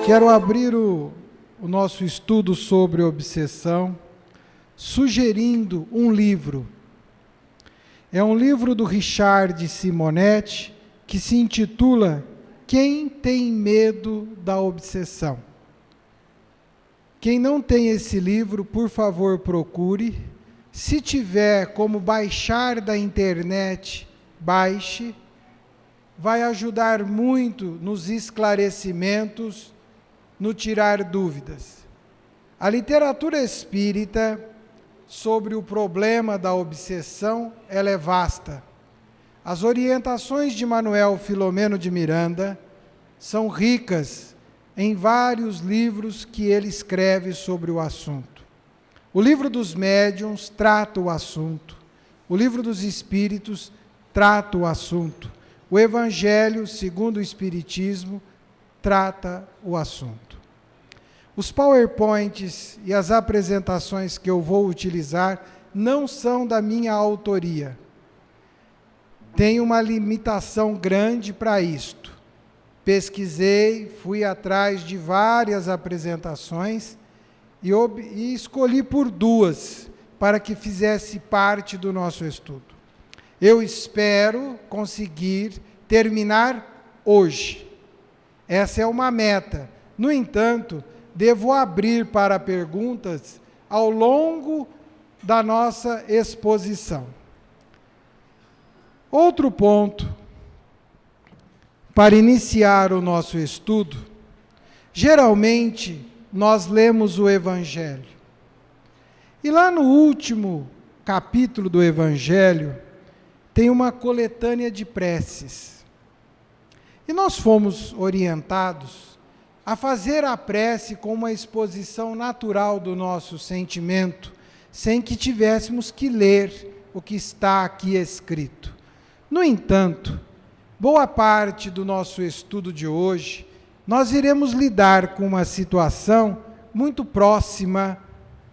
Quero abrir o nosso estudo sobre obsessão, sugerindo um livro. É um livro do Richard Simonetti, que se intitula Quem tem medo da obsessão? Quem não tem esse livro, por favor, procure. Se tiver como baixar da internet, baixe. Vai ajudar muito nos esclarecimentos, no tirar dúvidas. A literatura espírita sobre o problema da obsessão, ela é vasta. As orientações de Manuel Filomeno de Miranda são ricas em vários livros que ele escreve sobre o assunto. O livro dos médiuns trata o assunto. O livro dos espíritos trata o assunto. O Evangelho, segundo o Espiritismo, trata o assunto. Os PowerPoints e as apresentações que eu vou utilizar não são da minha autoria. Tem uma limitação grande para isto. Pesquisei, fui atrás de várias apresentações e escolhi por duas para que fizesse parte do nosso estudo. Eu espero conseguir terminar hoje. Essa é uma meta. No entanto, devo abrir para perguntas ao longo da nossa exposição. Outro ponto, para iniciar o nosso estudo, geralmente nós lemos o Evangelho. E lá no último capítulo do Evangelho, tem uma coletânea de preces. E nós fomos orientados a fazer a prece com uma exposição natural do nosso sentimento, sem que tivéssemos que ler o que está aqui escrito. No entanto, boa parte do nosso estudo de hoje, nós iremos lidar com uma situação muito próxima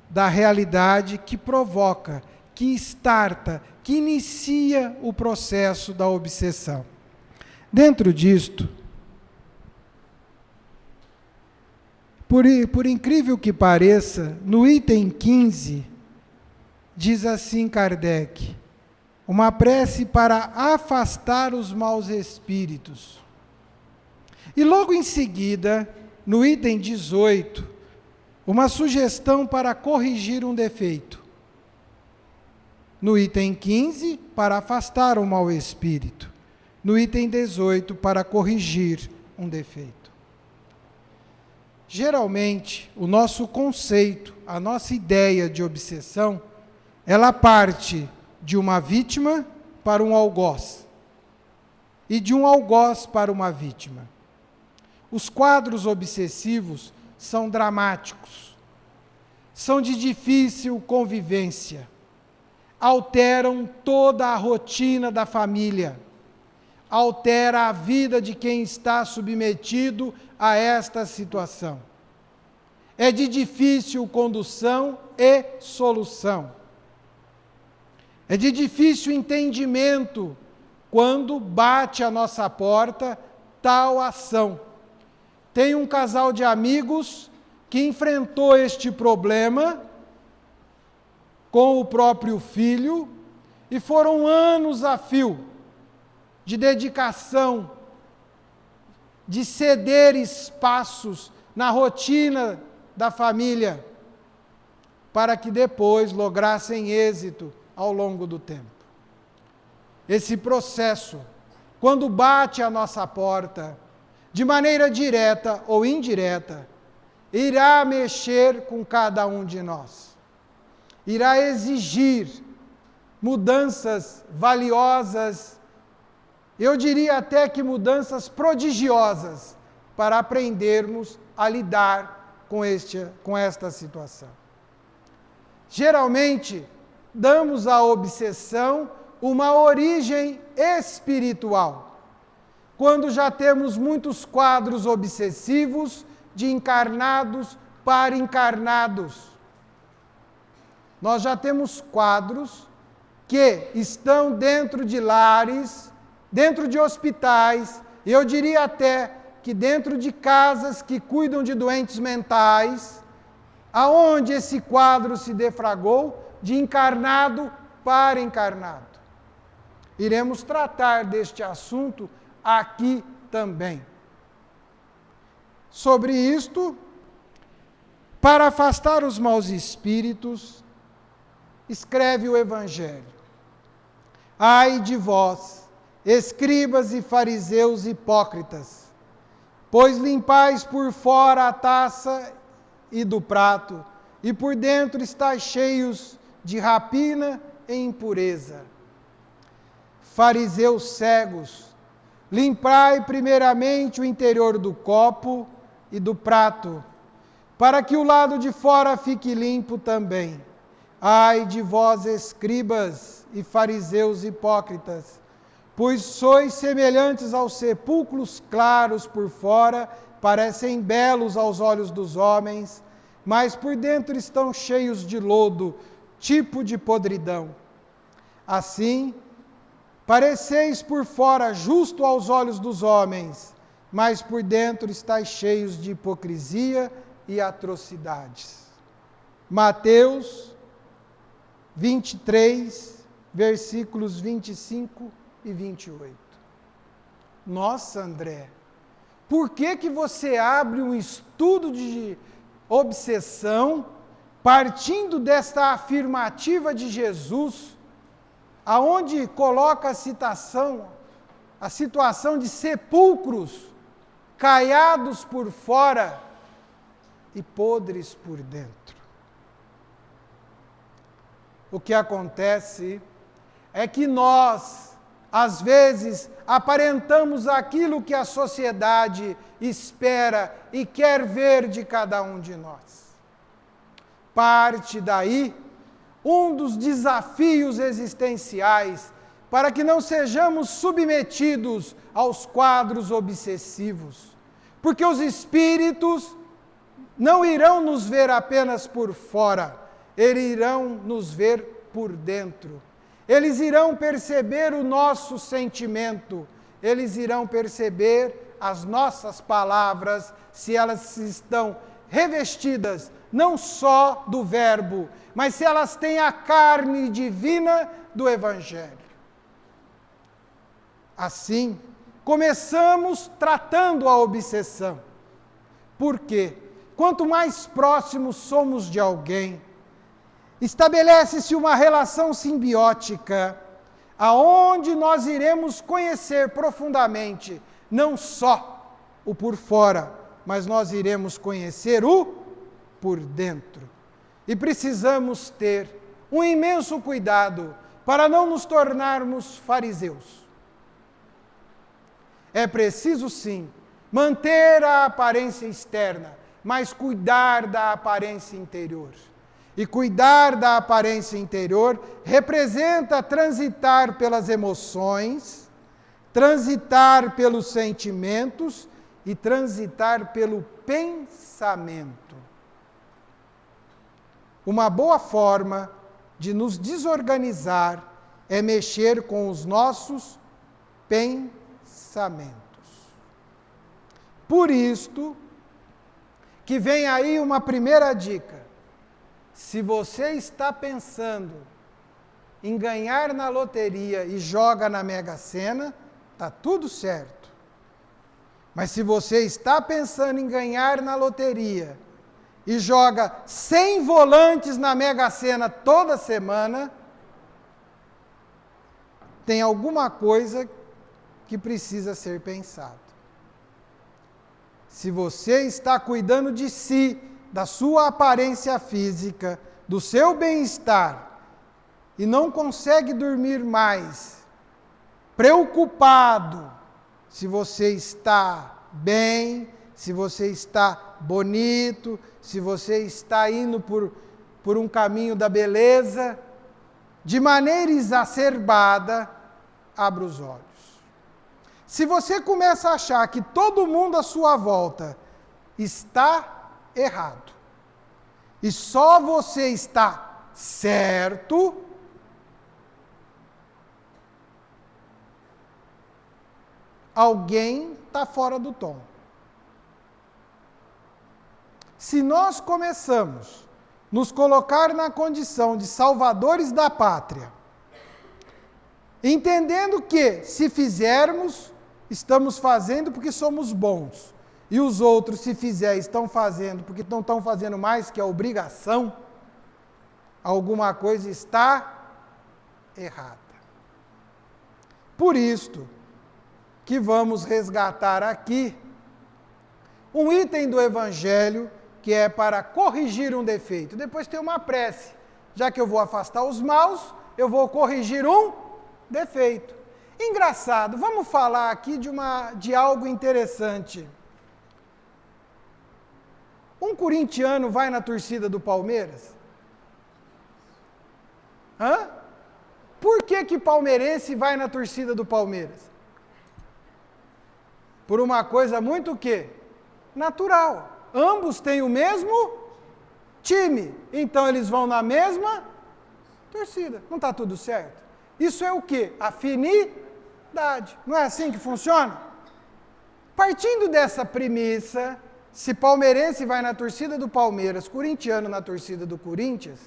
da realidade que provoca, que starta, que inicia o processo da obsessão. Dentro disto, por incrível que pareça, no item 15, diz assim Kardec, uma prece para afastar os maus espíritos. E logo em seguida, no item 18, uma sugestão para corrigir um defeito. No item 15, para afastar o mau espírito. No item 18, para corrigir um defeito. Geralmente, o nosso conceito, a nossa ideia de obsessão, ela parte de uma vítima para um algoz, e de um algoz para uma vítima. Os quadros obsessivos são dramáticos, são de difícil convivência, alteram toda a rotina da família, altera a vida de quem está submetido a esta situação. É de difícil condução e solução. É de difícil entendimento quando bate à nossa porta tal ação. Tem um casal de amigos que enfrentou este problema com o próprio filho e foram anos a fio de dedicação, de ceder espaços na rotina da família, para que depois lograssem êxito ao longo do tempo. Esse processo, quando bate à nossa porta, de maneira direta ou indireta, irá mexer com cada um de nós. Irá exigir mudanças valiosas, eu diria até que mudanças prodigiosas, para aprendermos a lidar com esta situação. Geralmente, damos à obsessão uma origem espiritual, quando já temos muitos quadros obsessivos de encarnados para encarnados. Nós já temos quadros que estão dentro de lares, dentro de hospitais, eu diria até que dentro de casas que cuidam de doentes mentais, aonde esse quadro se defragou de encarnado para encarnado. Iremos tratar deste assunto aqui também. Sobre isto, para afastar os maus espíritos, escreve o Evangelho. Ai de vós, escribas e fariseus hipócritas, pois limpais por fora a taça e do prato, e por dentro estáis cheios de rapina e impureza. Fariseus cegos, limpai primeiramente o interior do copo e do prato, para que o lado de fora fique limpo também. Ai de vós, escribas e fariseus hipócritas, pois sois semelhantes aos sepulcros claros por fora, parecem belos aos olhos dos homens, mas por dentro estão cheios de lodo, tipo de podridão. Assim, pareceis por fora justo aos olhos dos homens, mas por dentro estáis cheios de hipocrisia e atrocidades. Mateus 23, versículos 25 e 28. Nossa, André, por que você abre um estudo de obsessão partindo desta afirmativa de Jesus, aonde coloca a situação de sepulcros caiados por fora e podres por dentro? O que acontece é que nós, às vezes, aparentamos aquilo que a sociedade espera e quer ver de cada um de nós. Parte daí um dos desafios existenciais para que não sejamos submetidos aos quadros obsessivos, porque os espíritos não irão nos ver apenas por fora, eles irão nos ver por dentro. Eles irão perceber o nosso sentimento, eles irão perceber as nossas palavras, se elas estão revestidas não só do verbo, mas se elas têm a carne divina do Evangelho. Assim, começamos tratando a obsessão. Por quê? Quanto mais próximos somos de alguém, estabelece-se uma relação simbiótica, aonde nós iremos conhecer profundamente, não só o por fora, mas nós iremos conhecer o por dentro. E precisamos ter um imenso cuidado para não nos tornarmos fariseus. É preciso, sim, manter a aparência externa, mas cuidar da aparência interior. E cuidar da aparência interior representa transitar pelas emoções, transitar pelos sentimentos e transitar pelo pensamento. Uma boa forma de nos desorganizar é mexer com os nossos pensamentos. Por isto que vem aí uma primeira dica. Se você está pensando em ganhar na loteria e joga na Mega Sena, está tudo certo. Mas se você está pensando em ganhar na loteria e joga 100 volantes na Mega Sena toda semana, tem alguma coisa que precisa ser pensado. Se você está cuidando de si, da sua aparência física, do seu bem-estar, e não consegue dormir mais, preocupado se você está bem, se você está bonito, se você está indo por um caminho da beleza, de maneira exacerbada, abra os olhos. Se você começa a achar que todo mundo à sua volta está errado, e só você está certo, alguém está fora do tom. Se nós começamos nos colocar na condição de salvadores da pátria, entendendo que, se fizermos, estamos fazendo porque somos bons, e os outros, se fizer, estão fazendo porque não estão fazendo mais que a obrigação, alguma coisa está errada. Por isto que vamos resgatar aqui um item do Evangelho que é para corrigir um defeito. Depois tem uma prece. Já que eu vou afastar os maus, eu vou corrigir um defeito. Engraçado, vamos falar aqui de algo interessante. Um corintiano vai na torcida do Palmeiras? Hã? Por que palmeirense vai na torcida do Palmeiras? Por uma coisa muito o quê? Natural. Ambos têm o mesmo time, então eles vão na mesma torcida. Não está tudo certo? Isso é o quê? Afinidade. Não é assim que funciona? Partindo dessa premissa, se palmeirense vai na torcida do Palmeiras, corintiano na torcida do Corinthians,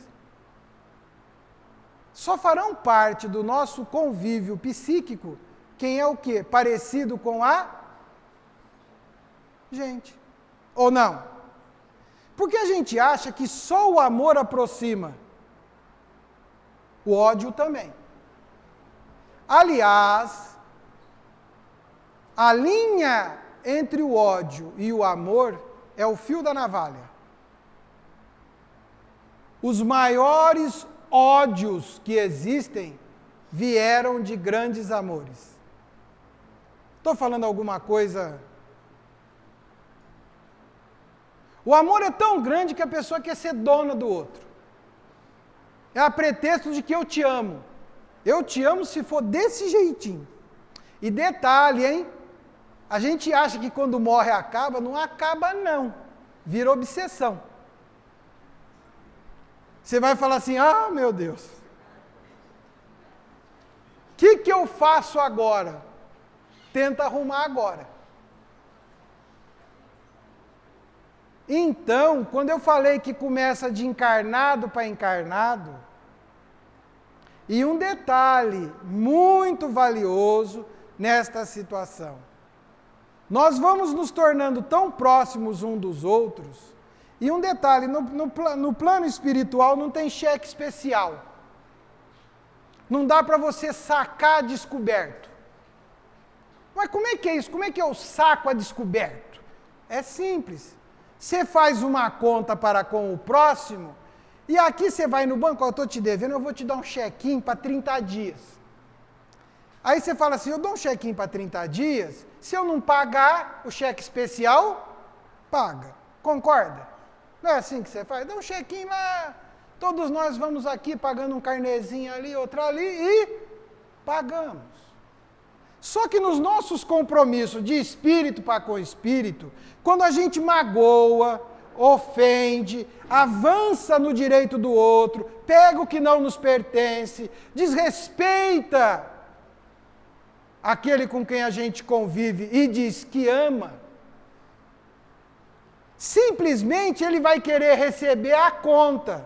só farão parte do nosso convívio psíquico quem é o quê? Parecido com a gente. Ou não? Porque a gente acha que só o amor aproxima. O ódio também. Aliás, a linha entre o ódio e o amor é o fio da navalha. Os maiores ódios que existem vieram de grandes amores. Estou falando alguma coisa? O amor é tão grande que a pessoa quer ser dona do outro. É a pretexto de que eu te amo. Eu te amo se for desse jeitinho. E detalhe, hein? A gente acha que quando morre acaba, não acaba não. Vira obsessão. Você vai falar assim, ah, meu Deus. O que eu faço agora? Tenta arrumar agora. Então, quando eu falei que começa de encarnado para encarnado, e um detalhe muito valioso nesta situação, nós vamos nos tornando tão próximos um dos outros, e um detalhe, no plano espiritual não tem cheque especial. Não dá para você sacar descoberto. Mas como é que é isso? Como é que eu saco a descoberto? É simples. Você faz uma conta para com o próximo, e aqui você vai no banco, eu estou te devendo, eu vou te dar um chequinho para 30 dias. Aí você fala assim, eu dou um chequinho para 30 dias, se eu não pagar, o cheque especial, paga. Concorda? Não é assim que você faz? Dá um chequinho lá, todos nós vamos aqui pagando um carnezinho ali, outro ali, e pagamos. Só que nos nossos compromissos de espírito para com espírito, quando a gente magoa, ofende, avança no direito do outro, pega o que não nos pertence, desrespeita aquele com quem a gente convive e diz que ama, simplesmente ele vai querer receber a conta.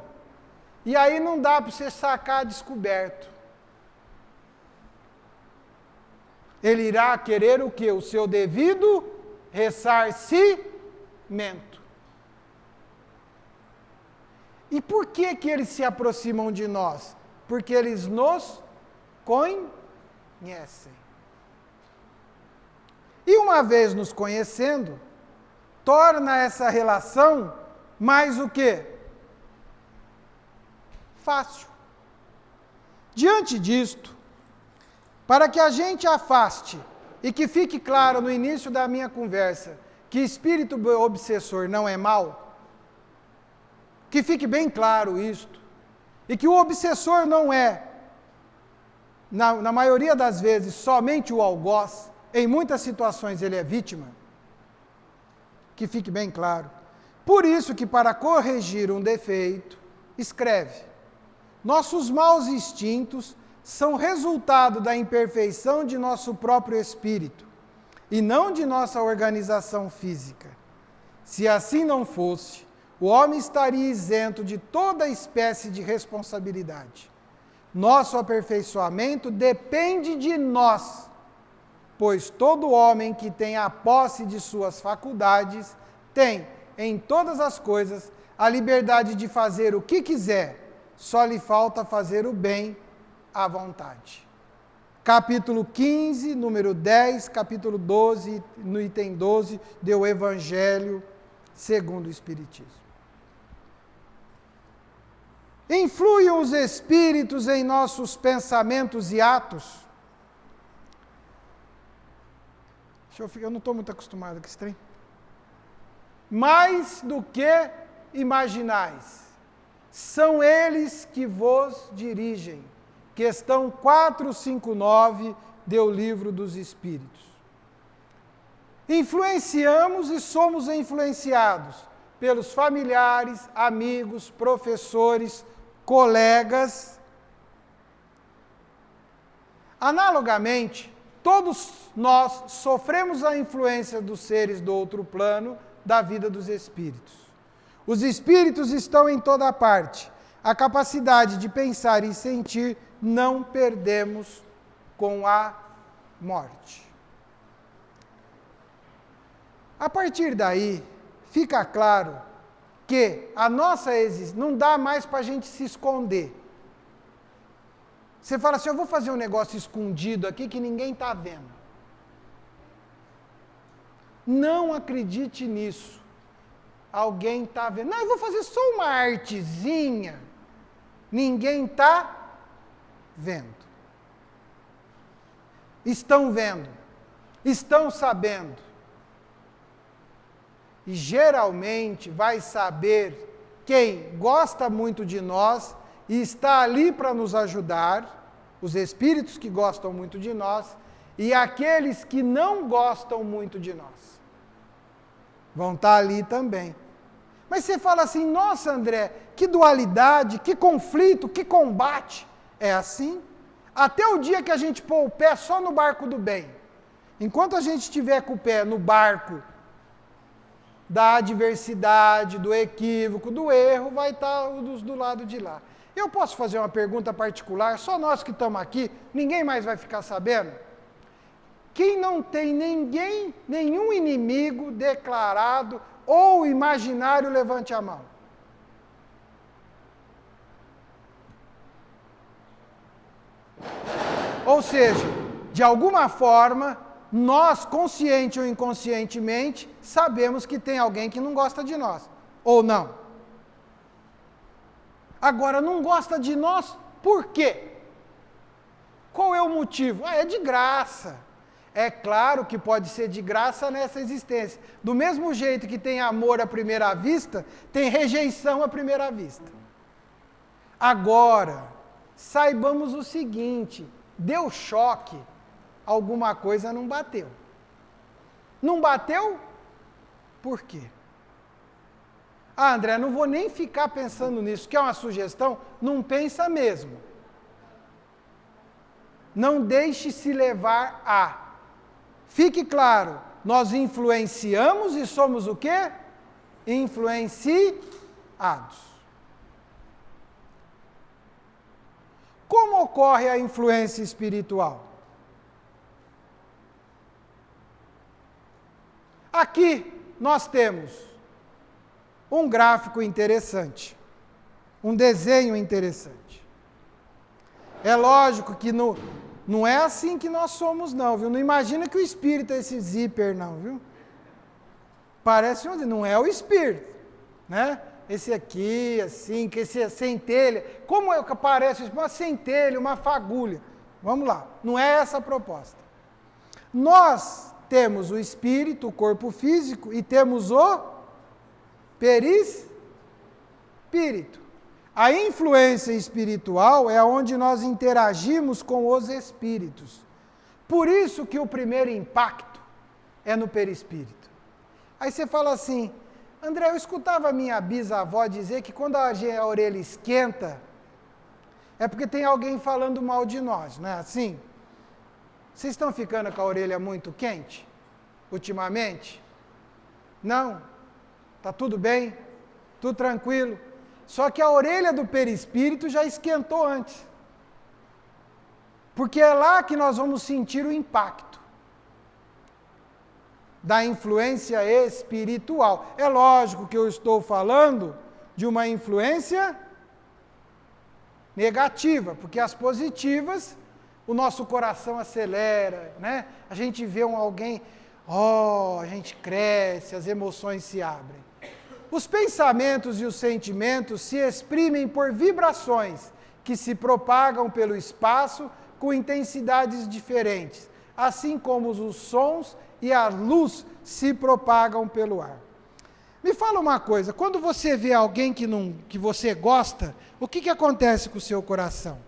E aí não dá para você sacar descoberto. Ele irá querer o quê? O seu devido ressarcimento. E por que eles se aproximam de nós? Porque eles nos conhecem. E uma vez nos conhecendo, torna essa relação mais o quê? Fácil. Diante disto, para que a gente afaste e que fique claro no início da minha conversa que espírito obsessor não é mal, que fique bem claro isto, e que o obsessor não é, na maioria das vezes, somente o algoz, em muitas situações ele é vítima, que fique bem claro. Por isso que para corrigir um defeito, escreve, nossos maus instintos são resultado da imperfeição de nosso próprio espírito, e não de nossa organização física. Se assim não fosse, o homem estaria isento de toda espécie de responsabilidade. Nosso aperfeiçoamento depende de nós, pois todo homem que tem a posse de suas faculdades tem, em todas as coisas, a liberdade de fazer o que quiser, só lhe falta fazer o bem à vontade. Capítulo 15, número 10, capítulo 12, no item 12, do Evangelho segundo o Espiritismo. Influem os espíritos em nossos pensamentos e atos? Eu não estou muito acostumado com esse trem. Mais do que imaginais, são eles que vos dirigem. Questão 459 do Livro dos Espíritos. Influenciamos e somos influenciados pelos familiares, amigos, professores, colegas. Analogamente, todos nós sofremos a influência dos seres do outro plano da vida dos espíritos. Os espíritos estão em toda parte. A capacidade de pensar e sentir não perdemos com a morte. A partir daí, fica claro que a nossa existência não dá mais para a gente se esconder. Você fala assim, eu vou fazer um negócio escondido aqui que ninguém está vendo. Não acredite nisso. Alguém está vendo. Não, eu vou fazer só uma artezinha. Ninguém está vendo. Estão vendo. Estão sabendo. E geralmente vai saber quem gosta muito de nós e está ali para nos ajudar, os espíritos que gostam muito de nós, e aqueles que não gostam muito de nós. Vão estar ali também. Mas você fala assim, nossa André, que dualidade, que conflito, que combate. É assim? Até o dia que a gente pôr o pé só no barco do bem. Enquanto a gente estiver com o pé no barco da adversidade, do equívoco, do erro, vai estar os do lado de lá. Eu posso fazer uma pergunta particular, só nós que estamos aqui, ninguém mais vai ficar sabendo? Quem não tem nenhum inimigo declarado ou imaginário, levante a mão. Ou seja, de alguma forma, nós, consciente ou inconscientemente, sabemos que tem alguém que não gosta de nós. Ou não? Agora, não gosta de nós, por quê? Qual é o motivo? É de graça. É claro que pode ser de graça nessa existência. Do mesmo jeito que tem amor à primeira vista, tem rejeição à primeira vista. Agora, saibamos o seguinte, deu choque, alguma coisa não bateu. Não bateu? Por quê? Ah, André, não vou nem ficar pensando nisso, que é uma sugestão, não pensa mesmo. Não deixe se levar a. Fique claro, nós influenciamos e somos o quê? Influenciados. Como ocorre a influência espiritual? Aqui nós temos um gráfico interessante, um desenho interessante. É lógico que não é assim que nós somos não, viu? Não imagina que o espírito é esse zíper não, viu? Parece não é o espírito, né? Esse aqui, assim, que esse é centelha. Como é que parece uma centelha, uma fagulha? Vamos lá, não é essa a proposta. Nós temos o espírito, o corpo físico, e temos o perispírito. A influência espiritual é onde nós interagimos com os espíritos. Por isso que o primeiro impacto é no perispírito. Aí você fala assim, André, eu escutava a minha bisavó dizer que quando a orelha esquenta, é porque tem alguém falando mal de nós, não é assim? Vocês estão ficando com a orelha muito quente, ultimamente? Não? Tá tudo bem? Tudo tranquilo? Só que a orelha do perispírito já esquentou antes. Porque é lá que nós vamos sentir o impacto da influência espiritual. É lógico que eu estou falando de uma influência negativa, porque as positivas, o nosso coração acelera, né? A gente vê alguém, a gente cresce, as emoções se abrem. Os pensamentos e os sentimentos se exprimem por vibrações que se propagam pelo espaço com intensidades diferentes, assim como os sons e a luz se propagam pelo ar. Me fala uma coisa, quando você vê alguém que você gosta, o que acontece com o seu coração?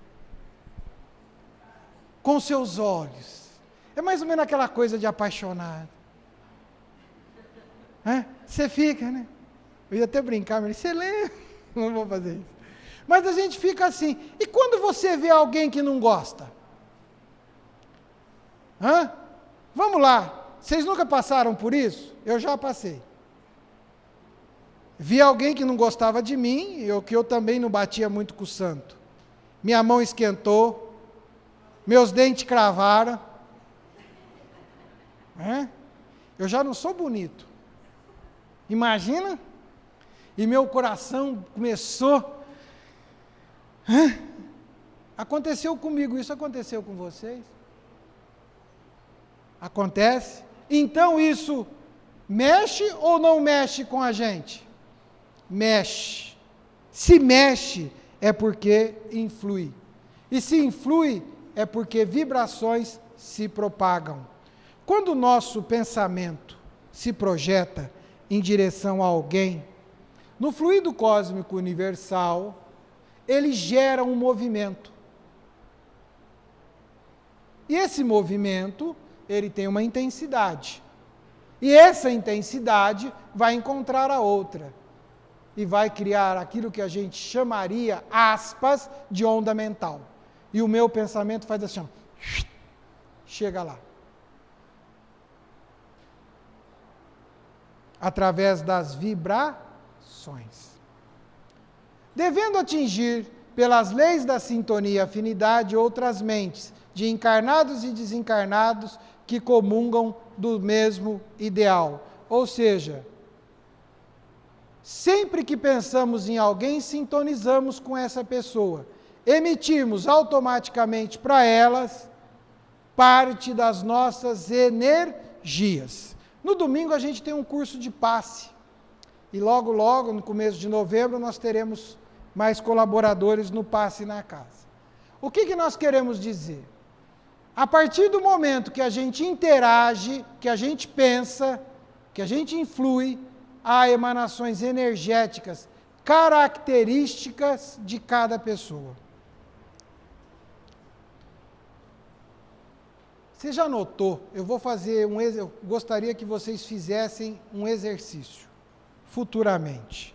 Com os seus olhos. É mais ou menos aquela coisa de apaixonado. Você fica, né? Eu ia até brincar, mas você lembra? Não vou fazer isso. Mas a gente fica assim. E quando você vê alguém que não gosta? Vamos lá. Vocês nunca passaram por isso? Eu já passei. Vi alguém que não gostava de mim, que eu também não batia muito com o santo. Minha mão esquentou, meus dentes cravaram. Eu já não sou bonito. Imagina? E meu coração começou. Aconteceu comigo, isso aconteceu com vocês? Acontece? Então isso mexe ou não mexe com a gente? Mexe. Se mexe, é porque influi. E se influi, é porque vibrações se propagam. Quando o nosso pensamento se projeta em direção a alguém, no fluido cósmico universal, ele gera um movimento. E esse movimento, ele tem uma intensidade. E essa intensidade vai encontrar a outra. E vai criar aquilo que a gente chamaria, aspas, de onda mental. E o meu pensamento faz assim, chega lá. Através das vibrações. Devendo atingir, pelas leis da sintonia e afinidade, outras mentes, de encarnados e desencarnados, que comungam do mesmo ideal. Ou seja, sempre que pensamos em alguém, sintonizamos com essa pessoa. Emitimos automaticamente para elas parte das nossas energias. No domingo a gente tem um curso de passe. E logo, logo, no começo de novembro, nós teremos mais colaboradores no passe na casa. O que nós queremos dizer? A partir do momento que a gente interage, que a gente pensa, que a gente influi, há emanações energéticas características de cada pessoa. Você já notou? Eu gostaria que vocês fizessem um exercício futuramente.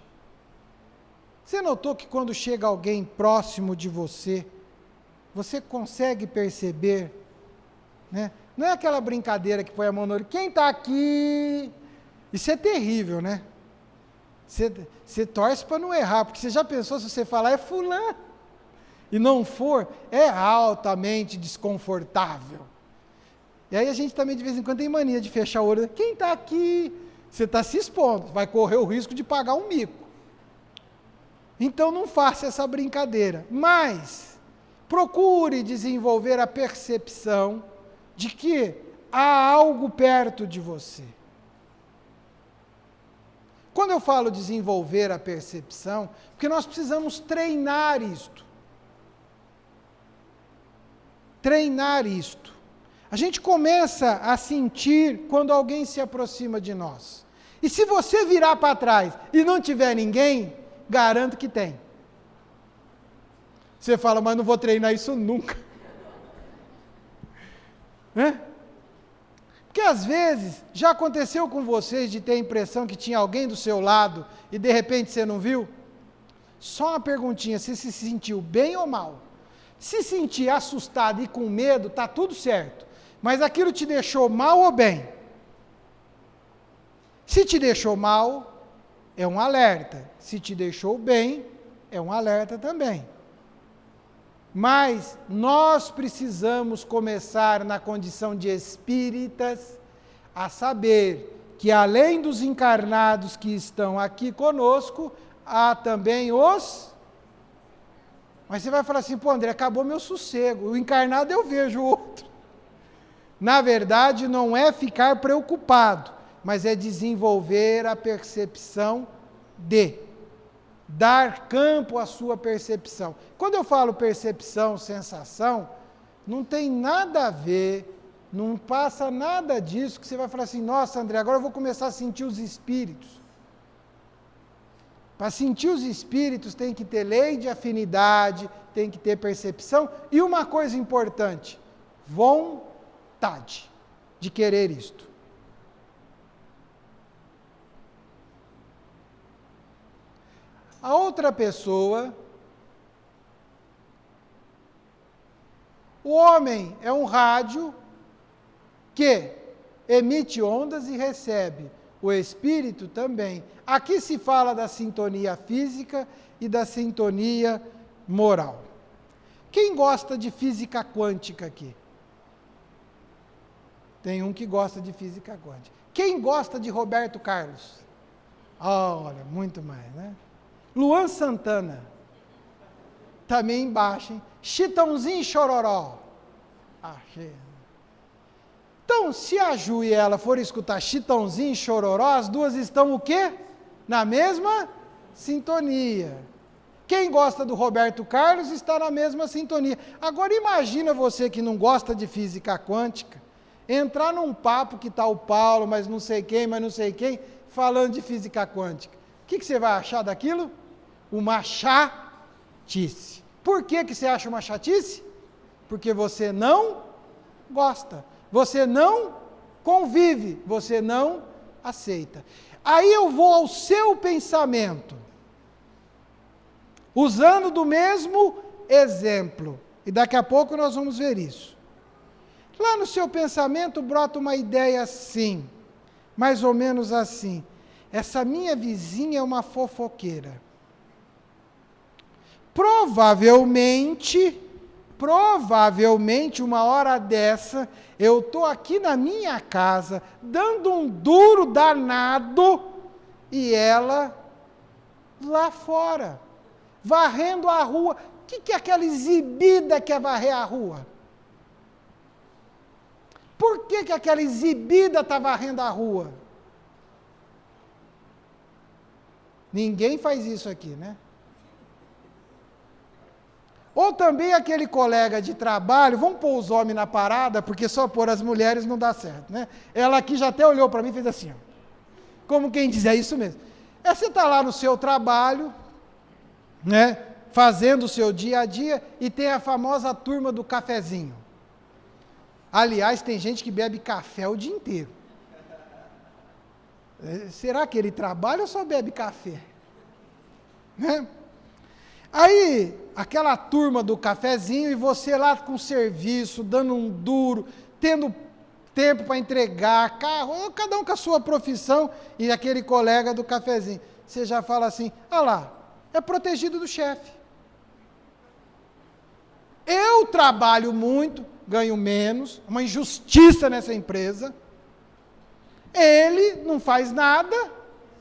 Você notou que quando chega alguém próximo de você, você consegue perceber, né? Não é aquela brincadeira que põe a mão no olho, quem está aqui? Isso é terrível, né? Você torce para não errar, porque você já pensou, se você falar é fulano, e não for, é altamente desconfortável. E aí a gente também de vez em quando tem mania de fechar o olho, quem está aqui? Você está se expondo, vai correr o risco de pagar um mico. Então não faça essa brincadeira, mas procure desenvolver a percepção de que há algo perto de você. Quando eu falo desenvolver a percepção, porque nós precisamos treinar isto. Treinar isto. A gente começa a sentir quando alguém se aproxima de nós. E se você virar para trás e não tiver ninguém, garanto que tem. Você fala, mas não vou treinar isso nunca. Né? Porque às vezes, já aconteceu com vocês de ter a impressão que tinha alguém do seu lado e de repente você não viu? Só uma perguntinha, você se sentiu bem ou mal? Se sentir assustado e com medo, está tudo certo. Mas aquilo te deixou mal ou bem? Se te deixou mal, é um alerta. Se te deixou bem, é um alerta também. Mas nós precisamos começar na condição de espíritas a saber que além dos encarnados que estão aqui conosco, há também os... Mas você vai falar assim, pô André, acabou meu sossego, o encarnado eu vejo o outro. Na verdade, não é ficar preocupado, mas é desenvolver a percepção de dar campo à sua percepção. Quando eu falo percepção, sensação, não tem nada a ver, não passa nada disso que você vai falar assim, nossa André, agora eu vou começar a sentir os espíritos. Para sentir os espíritos tem que ter lei de afinidade, tem que ter percepção e uma coisa importante, vontade de querer isto. A outra pessoa, o homem é um rádio que emite ondas e recebe, o espírito também. Aqui se fala da sintonia física e da sintonia moral. Quem gosta de física quântica aqui? Tem um que gosta de física quântica. Quem gosta de Roberto Carlos? Olha, muito mais, né? Luan Santana, também embaixo, hein? Chitãozinho e Chororó. Achei. Então, se a Ju e ela forem escutar Chitãozinho e Chororó, as duas estão o quê? Na mesma sintonia. Quem gosta do Roberto Carlos está na mesma sintonia. Agora imagina você que não gosta de física quântica, entrar num papo que está o Paulo, mas não sei quem, falando de física quântica. O que você vai achar daquilo? Uma chatice. Por que você acha uma chatice? Porque você não gosta, você não convive, você não aceita. Aí eu vou ao seu pensamento, usando do mesmo exemplo, e daqui a pouco nós vamos ver isso. Lá no seu pensamento brota uma ideia assim, mais ou menos assim, essa minha vizinha é uma fofoqueira. Provavelmente, uma hora dessa, eu estou aqui na minha casa, dando um duro danado, e ela lá fora, varrendo a rua. O que é aquela exibida que é varrer a rua? Por que aquela exibida está varrendo a rua? Ninguém faz isso aqui, né? Ou também aquele colega de trabalho, vamos pôr os homens na parada, porque só pôr as mulheres não dá certo, né? Ela aqui já até olhou para mim e fez assim, ó. Como quem diz, é isso mesmo. Você está lá no seu trabalho, né? Fazendo o seu dia a dia, e tem a famosa turma do cafezinho. Aliás, tem gente que bebe café o dia inteiro. Será que ele trabalha ou só bebe café? Né? Aí, aquela turma do cafezinho e você lá com serviço, dando um duro, tendo tempo para entregar, carro, cada um com a sua profissão, e aquele colega do cafezinho. Você já fala assim, ah lá, é protegido do chefe. Eu trabalho muito, ganho menos, uma injustiça nessa empresa. Ele não faz nada,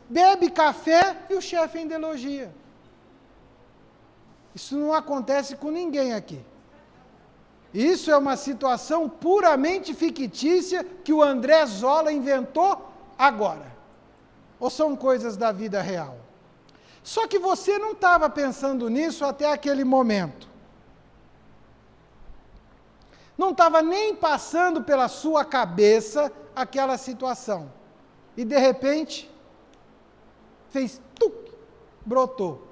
bebe café e o chefe ainda elogia. Isso não acontece com ninguém aqui. Isso é uma situação puramente fictícia que o André Zola inventou agora. Ou são coisas da vida real? Só que você não estava pensando nisso até aquele momento. Não estava nem passando pela sua cabeça aquela situação. E de repente, fez tuc, brotou.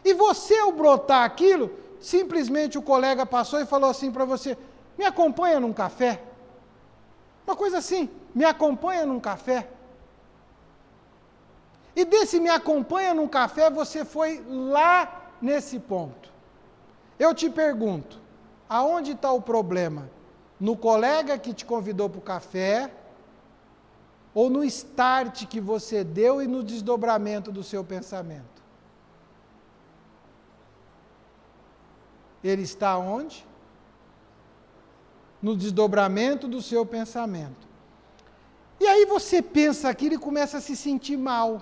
E você, ao brotar aquilo, simplesmente o colega passou e falou assim para você, me acompanha num café? Uma coisa assim, me acompanha num café? E desse me acompanha num café, você foi lá nesse ponto. Eu te pergunto, aonde está o problema? No colega que te convidou para o café, ou no start que você deu e no desdobramento do seu pensamento? Ele está onde? No desdobramento do seu pensamento. E aí você pensa aquilo e começa a se sentir mal.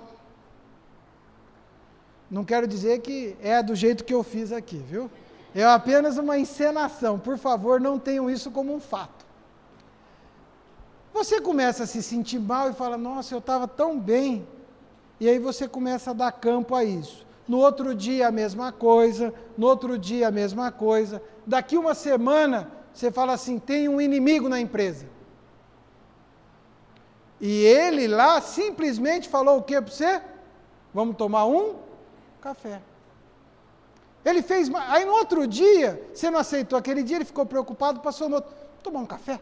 Não quero dizer que é do jeito que eu fiz aqui, viu? É apenas uma encenação. Por favor, não tenham isso como um fato. Você começa a se sentir mal e fala, nossa, eu estava tão bem. E aí você começa a dar campo a isso. No outro dia a mesma coisa, no outro dia a mesma coisa. Daqui uma semana, você fala assim, tem um inimigo na empresa. E ele lá simplesmente falou o que para você? Vamos tomar um café. Ele fez, aí no outro dia, você não aceitou aquele dia, ele ficou preocupado, passou no outro, tomar um café?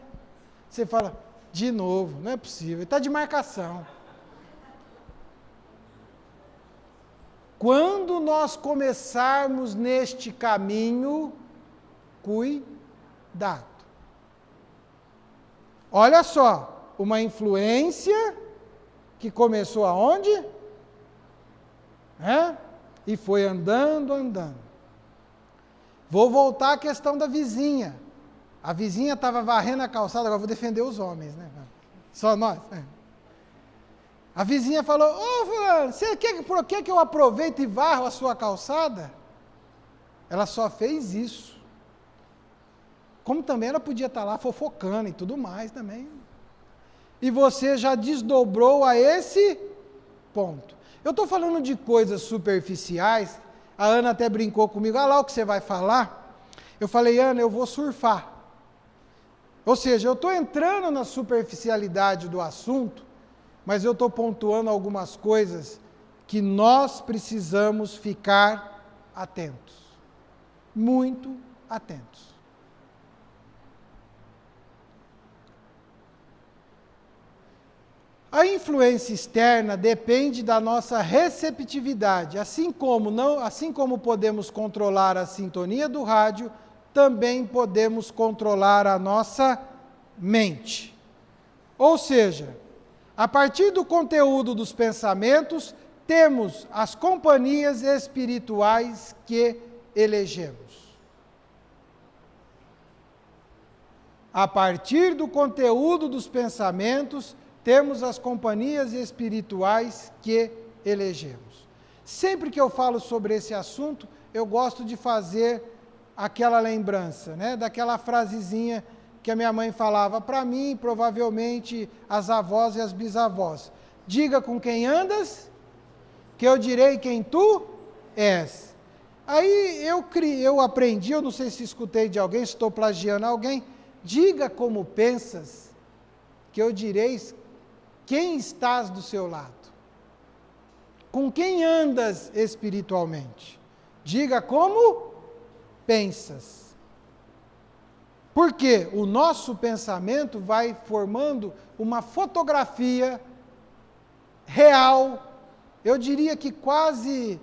Você fala, de novo, não é possível, está de marcação. Quando nós começarmos neste caminho, cuidado. Olha só, uma influência que começou aonde? E foi andando. Vou voltar à questão da vizinha. A vizinha estava varrendo a calçada, agora vou defender os homens, né? Só nós. A vizinha falou, fulano, por que eu aproveito e varro a sua calçada? Ela só fez isso. Como também ela podia estar lá fofocando e tudo mais também. E você já desdobrou a esse ponto. Eu estou falando de coisas superficiais, a Ana até brincou comigo, lá o que você vai falar. Eu falei, Ana, eu vou surfar. Ou seja, eu estou entrando na superficialidade do assunto, mas eu estou pontuando algumas coisas que nós precisamos ficar atentos. Muito atentos. A influência externa depende da nossa receptividade, assim como podemos controlar a sintonia do rádio, também podemos controlar a nossa mente. Ou seja, a partir do conteúdo dos pensamentos, temos as companhias espirituais que elegemos. A partir do conteúdo dos pensamentos, temos as companhias espirituais que elegemos. Sempre que eu falo sobre esse assunto, eu gosto de fazer aquela lembrança, daquela frasezinha que a minha mãe falava para mim, provavelmente as avós e as bisavós. Diga com quem andas, que eu direi quem tu és. Aí eu aprendi, eu não sei se escutei de alguém, se estou plagiando alguém, diga como pensas, que eu direi quem estás do seu lado. Com quem andas espiritualmente? Diga como pensas. Porque o nosso pensamento vai formando uma fotografia real, eu diria que quase,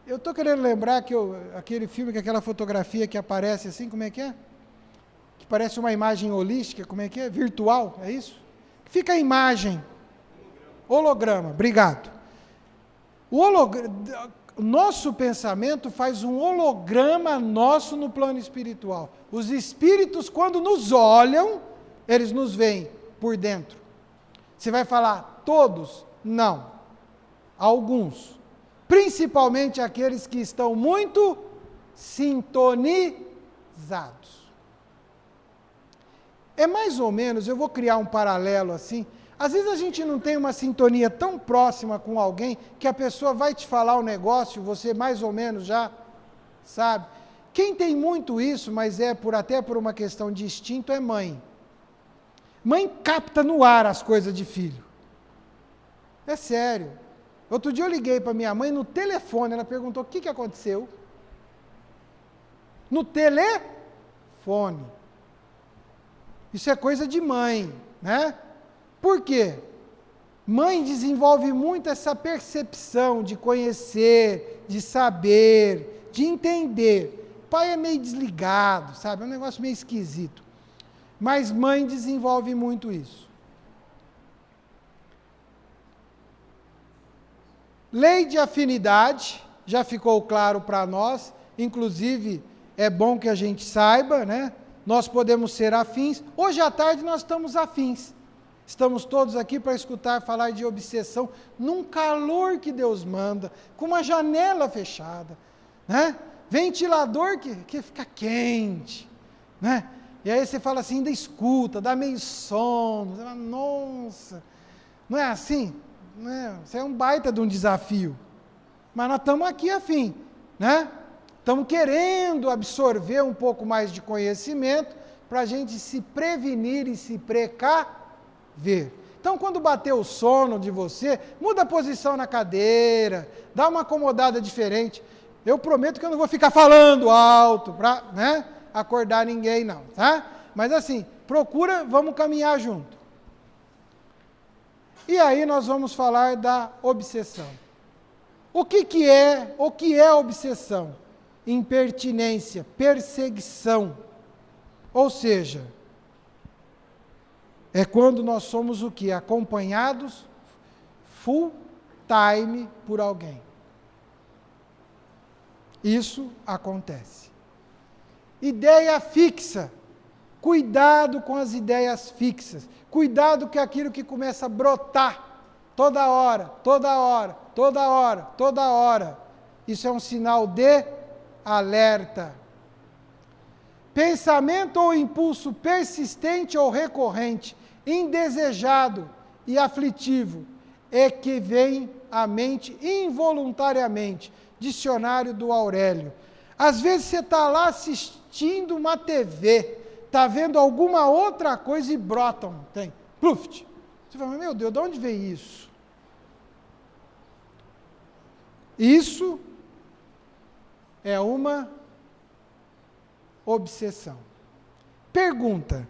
eu estou querendo lembrar que aquele filme, que aquela fotografia que aparece assim, como é? Que parece uma imagem holística, como é? Virtual, é isso? Fica a imagem. Holograma, obrigado. O nosso pensamento faz um holograma nosso no plano espiritual. Os espíritos, quando nos olham, eles nos veem por dentro. Você vai falar, todos? Não. Alguns. Principalmente aqueles que estão muito sintonizados. É mais ou menos, eu vou criar um paralelo assim. Às vezes a gente não tem uma sintonia tão próxima com alguém que a pessoa vai te falar o negócio, você mais ou menos já sabe. Quem tem muito isso, mas até por uma questão de instinto, é mãe. Mãe capta no ar as coisas de filho. É sério. Outro dia eu liguei para minha mãe no telefone, ela perguntou o que aconteceu. No telefone. Isso é coisa de mãe, né? Por quê? Mãe desenvolve muito essa percepção de conhecer, de saber, de entender. Pai é meio desligado, sabe? É um negócio meio esquisito. Mas mãe desenvolve muito isso. Lei de afinidade, já ficou claro para nós, inclusive é bom que a gente saiba, né? Nós podemos ser afins. Hoje à tarde nós estamos afins. Estamos todos aqui para escutar falar de obsessão, num calor que Deus manda, com uma janela fechada, né? Ventilador que fica quente, né? E aí você fala assim, ainda escuta, dá meio sono, você fala, nossa, não é assim? Não é? Isso é um baita de um desafio. Mas nós estamos aqui afim, né? Estamos querendo absorver um pouco mais de conhecimento para a gente se prevenir e se precaver. Então, quando bater o sono de você, muda a posição na cadeira, dá uma acomodada diferente. Eu prometo que eu não vou ficar falando alto para, né, acordar ninguém, não, tá? Mas assim, procura, vamos caminhar junto. E aí nós vamos falar da obsessão. O que é obsessão? Impertinência, perseguição. Ou seja, é quando nós somos o quê? Acompanhados full time por alguém. Isso acontece. Ideia fixa. Cuidado com as ideias fixas. Cuidado com aquilo que começa a brotar toda hora, toda hora, toda hora, toda hora. Isso é um sinal de alerta. Pensamento ou impulso persistente ou recorrente, indesejado e aflitivo, é que vem à mente involuntariamente. Dicionário do Aurélio. Às vezes você está lá assistindo uma TV, está vendo alguma outra coisa e brota um trem. Pluft. Você fala, meu Deus, de onde veio isso? Isso é uma obsessão. Pergunta,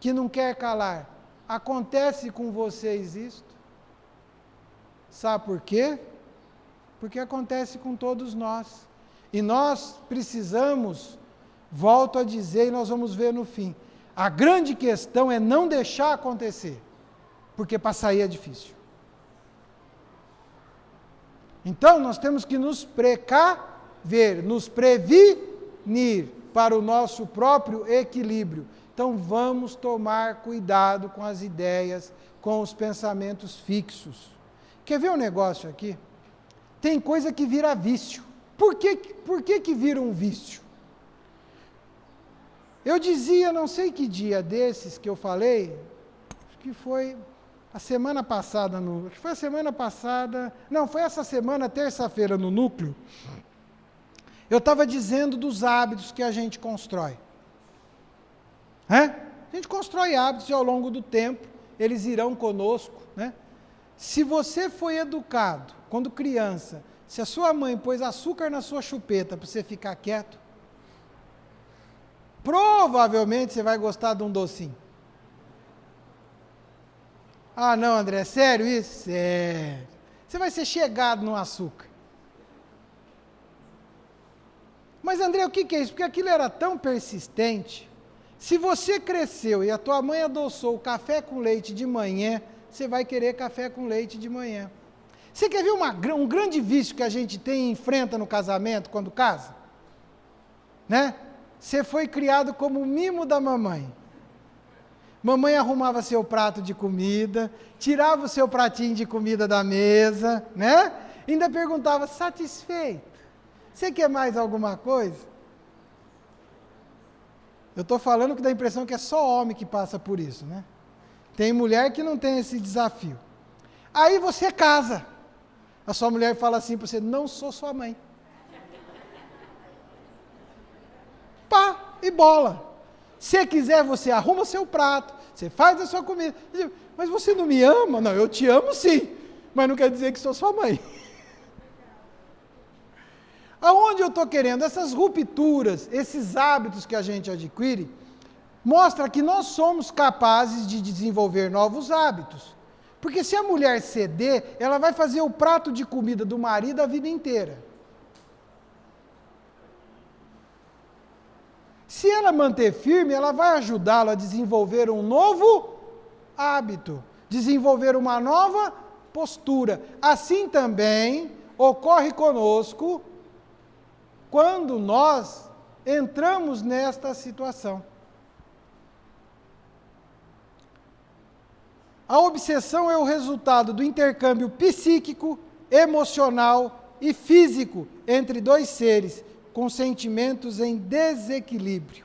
que não quer calar, acontece com vocês isto? Sabe por quê? Porque acontece com todos nós. E nós precisamos, volto a dizer, e nós vamos ver no fim, a grande questão é não deixar acontecer, porque para sair é difícil. Então, nós temos que nos precaver, nos prevenir para o nosso próprio equilíbrio. Então, vamos tomar cuidado com as ideias, com os pensamentos fixos. Quer ver um negócio aqui? Tem coisa que vira vício. Por que vira um vício? Eu dizia, não sei que dia desses que eu falei, acho que foi a semana passada, foi essa semana, terça-feira, no núcleo, eu estava dizendo dos hábitos que a gente constrói. A gente constrói hábitos e ao longo do tempo, eles irão conosco, né? Se você foi educado, quando criança, se a sua mãe pôs açúcar na sua chupeta para você ficar quieto, provavelmente você vai gostar de um docinho. Ah, não, André, sério isso? Sério. Você vai ser chegado no açúcar. Mas, André, o que é isso? Porque aquilo era tão persistente. Se você cresceu e a tua mãe adoçou o café com leite de manhã, você vai querer café com leite de manhã. Você quer ver um grande vício que a gente tem e enfrenta no casamento, quando casa? Né? Você foi criado como mimo da mamãe. Mamãe arrumava seu prato de comida, tirava o seu pratinho de comida da mesa, né? Ainda perguntava, satisfeito? Você quer mais alguma coisa? Eu estou falando que dá a impressão que é só homem que passa por isso, né? Tem mulher que não tem esse desafio. Aí você casa. A sua mulher fala assim para você, não sou sua mãe. Pá, e bola. Se quiser, você arruma seu prato, você faz a sua comida. Mas você não me ama? Não, eu te amo sim, mas não quer dizer que sou sua mãe. Aonde eu estou querendo? Essas rupturas, esses hábitos que a gente adquire, mostra que nós somos capazes de desenvolver novos hábitos. Porque se a mulher ceder, ela vai fazer o prato de comida do marido a vida inteira. Se ela manter firme, ela vai ajudá-lo a desenvolver um novo hábito, desenvolver uma nova postura. Assim também ocorre conosco quando nós entramos nesta situação. A obsessão é o resultado do intercâmbio psíquico, emocional e físico entre dois seres com sentimentos em desequilíbrio,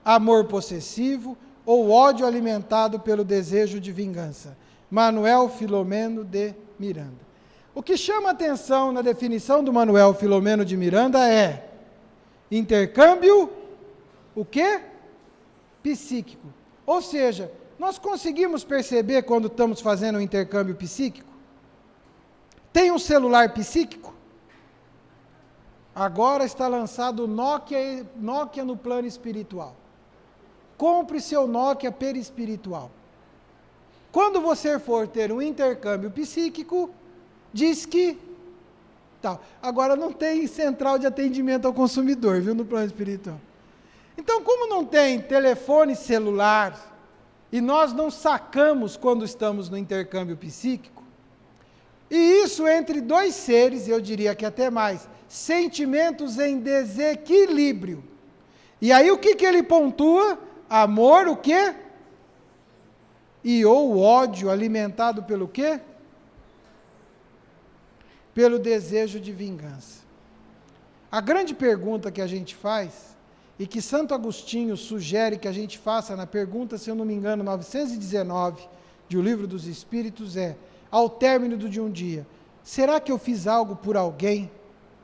amor possessivo ou ódio alimentado pelo desejo de vingança. Manuel Filomeno de Miranda. O que chama atenção na definição do Manuel Filomeno de Miranda é intercâmbio, o quê? Psíquico. Ou seja, nós conseguimos perceber quando estamos fazendo um intercâmbio psíquico? Tem um celular psíquico? Agora está lançado o Nokia no plano espiritual. Compre seu Nokia perispiritual. Quando você for ter um intercâmbio psíquico, diz que tal. Agora não tem central de atendimento ao consumidor, viu, no plano espiritual. Então, como não tem telefone celular e nós não sacamos quando estamos no intercâmbio psíquico, e isso entre dois seres, eu diria que até mais, sentimentos em desequilíbrio. E aí o que ele pontua? Amor, o quê? E ou ódio alimentado pelo quê? Pelo desejo de vingança. A grande pergunta que a gente faz, e que Santo Agostinho sugere que a gente faça na pergunta, se eu não me engano, 919, de O Livro dos Espíritos, é, ao término de um dia, será que eu fiz algo por alguém,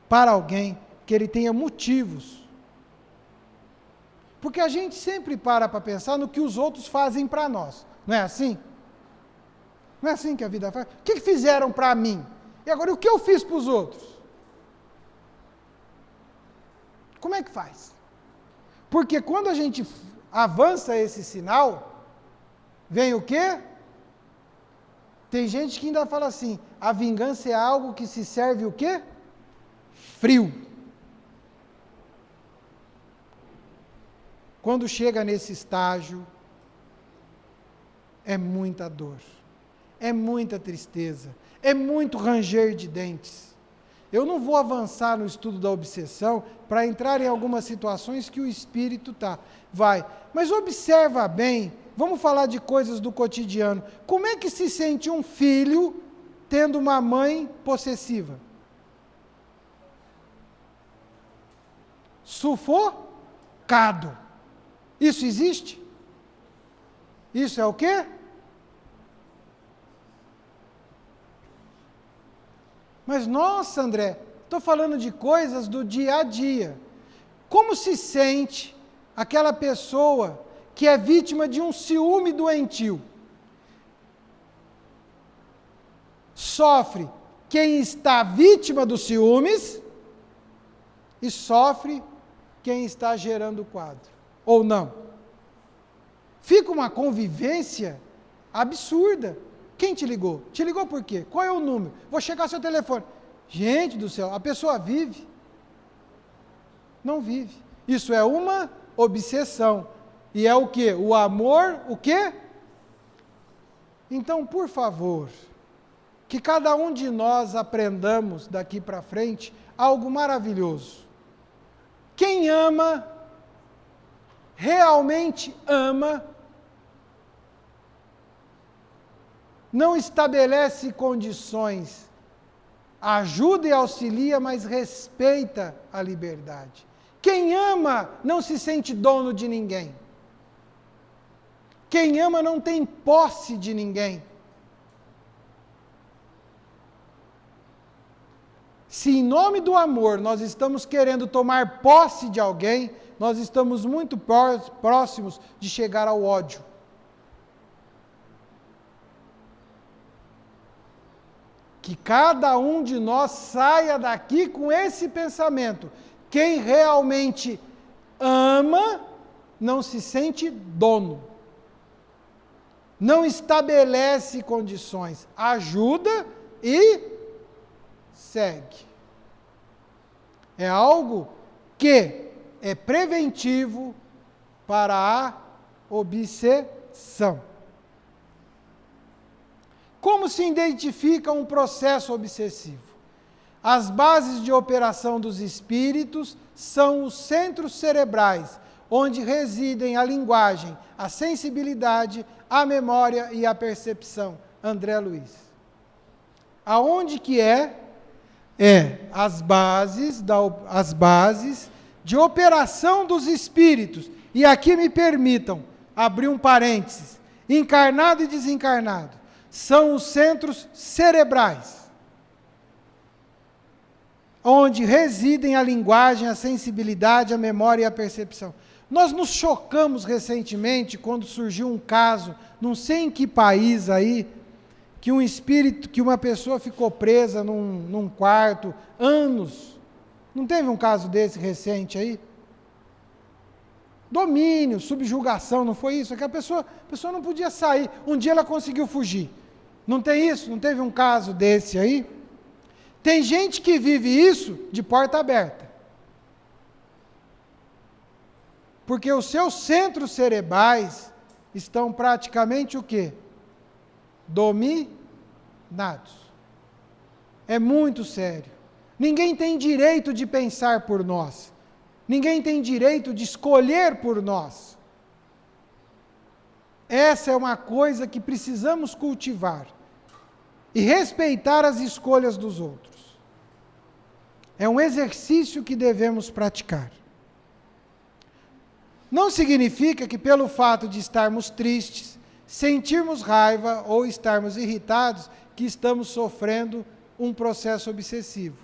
para alguém, que ele tenha motivos? Porque a gente sempre para pensar no que os outros fazem para nós. Não é assim? Não é assim que a vida faz? O que fizeram para mim? E agora, o que eu fiz para os outros? Como é que faz? Porque quando a gente avança esse sinal, vem o quê? Tem gente que ainda fala assim, a vingança é algo que se serve o quê? Frio. Quando chega nesse estágio, é muita dor, é muita tristeza, é muito ranger de dentes. Eu não vou avançar no estudo da obsessão para entrar em algumas situações que o espírito vai. Mas observa bem, vamos falar de coisas do cotidiano. Como é que se sente um filho tendo uma mãe possessiva? Sufocado. Isso existe? Isso é o quê? Mas, nossa, André, estou falando de coisas do dia a dia. Como se sente aquela pessoa que é vítima de um ciúme doentio? Sofre quem está vítima dos ciúmes e sofre quem está gerando o quadro. Ou não? Fica uma convivência absurda. Quem te ligou? Te ligou por quê? Qual é o número? Vou checar seu telefone. Gente do céu, a pessoa vive? Não vive. Isso é uma obsessão. E é o quê? O amor, o quê? Então, por favor, que cada um de nós aprendamos daqui para frente algo maravilhoso. Quem ama, realmente ama, não estabelece condições, ajuda e auxilia, mas respeita a liberdade. Quem ama não se sente dono de ninguém. Quem ama não tem posse de ninguém. Se em nome do amor nós estamos querendo tomar posse de alguém, nós estamos muito próximos de chegar ao ódio. Que cada um de nós saia daqui com esse pensamento. Quem realmente ama, não se sente dono. Não estabelece condições. Ajuda e segue. É algo que é preventivo para a obsessão. Como se identifica um processo obsessivo? As bases de operação dos espíritos são os centros cerebrais, onde residem a linguagem, a sensibilidade, a memória e a percepção. André Luiz. Aonde que é? As bases de operação dos espíritos. E aqui me permitam abrir um parênteses. Encarnado e desencarnado são os centros cerebrais, onde residem a linguagem, a sensibilidade, a memória e a percepção. Nós nos chocamos recentemente quando surgiu um caso, não sei em que país aí, que uma pessoa ficou presa num quarto anos. Não teve um caso desse recente aí? Domínio, subjugação, não foi isso? É que a pessoa não podia sair. Um dia ela conseguiu fugir. Não tem isso? Não teve um caso desse aí? Tem gente que vive isso de porta aberta. Porque os seus centros cerebrais estão praticamente o quê? Dominados. É muito sério. Ninguém tem direito de pensar por nós. Ninguém tem direito de escolher por nós. Essa é uma coisa que precisamos cultivar. E respeitar as escolhas dos outros. É um exercício que devemos praticar. Não significa que pelo fato de estarmos tristes, sentirmos raiva ou estarmos irritados, que estamos sofrendo um processo obsessivo.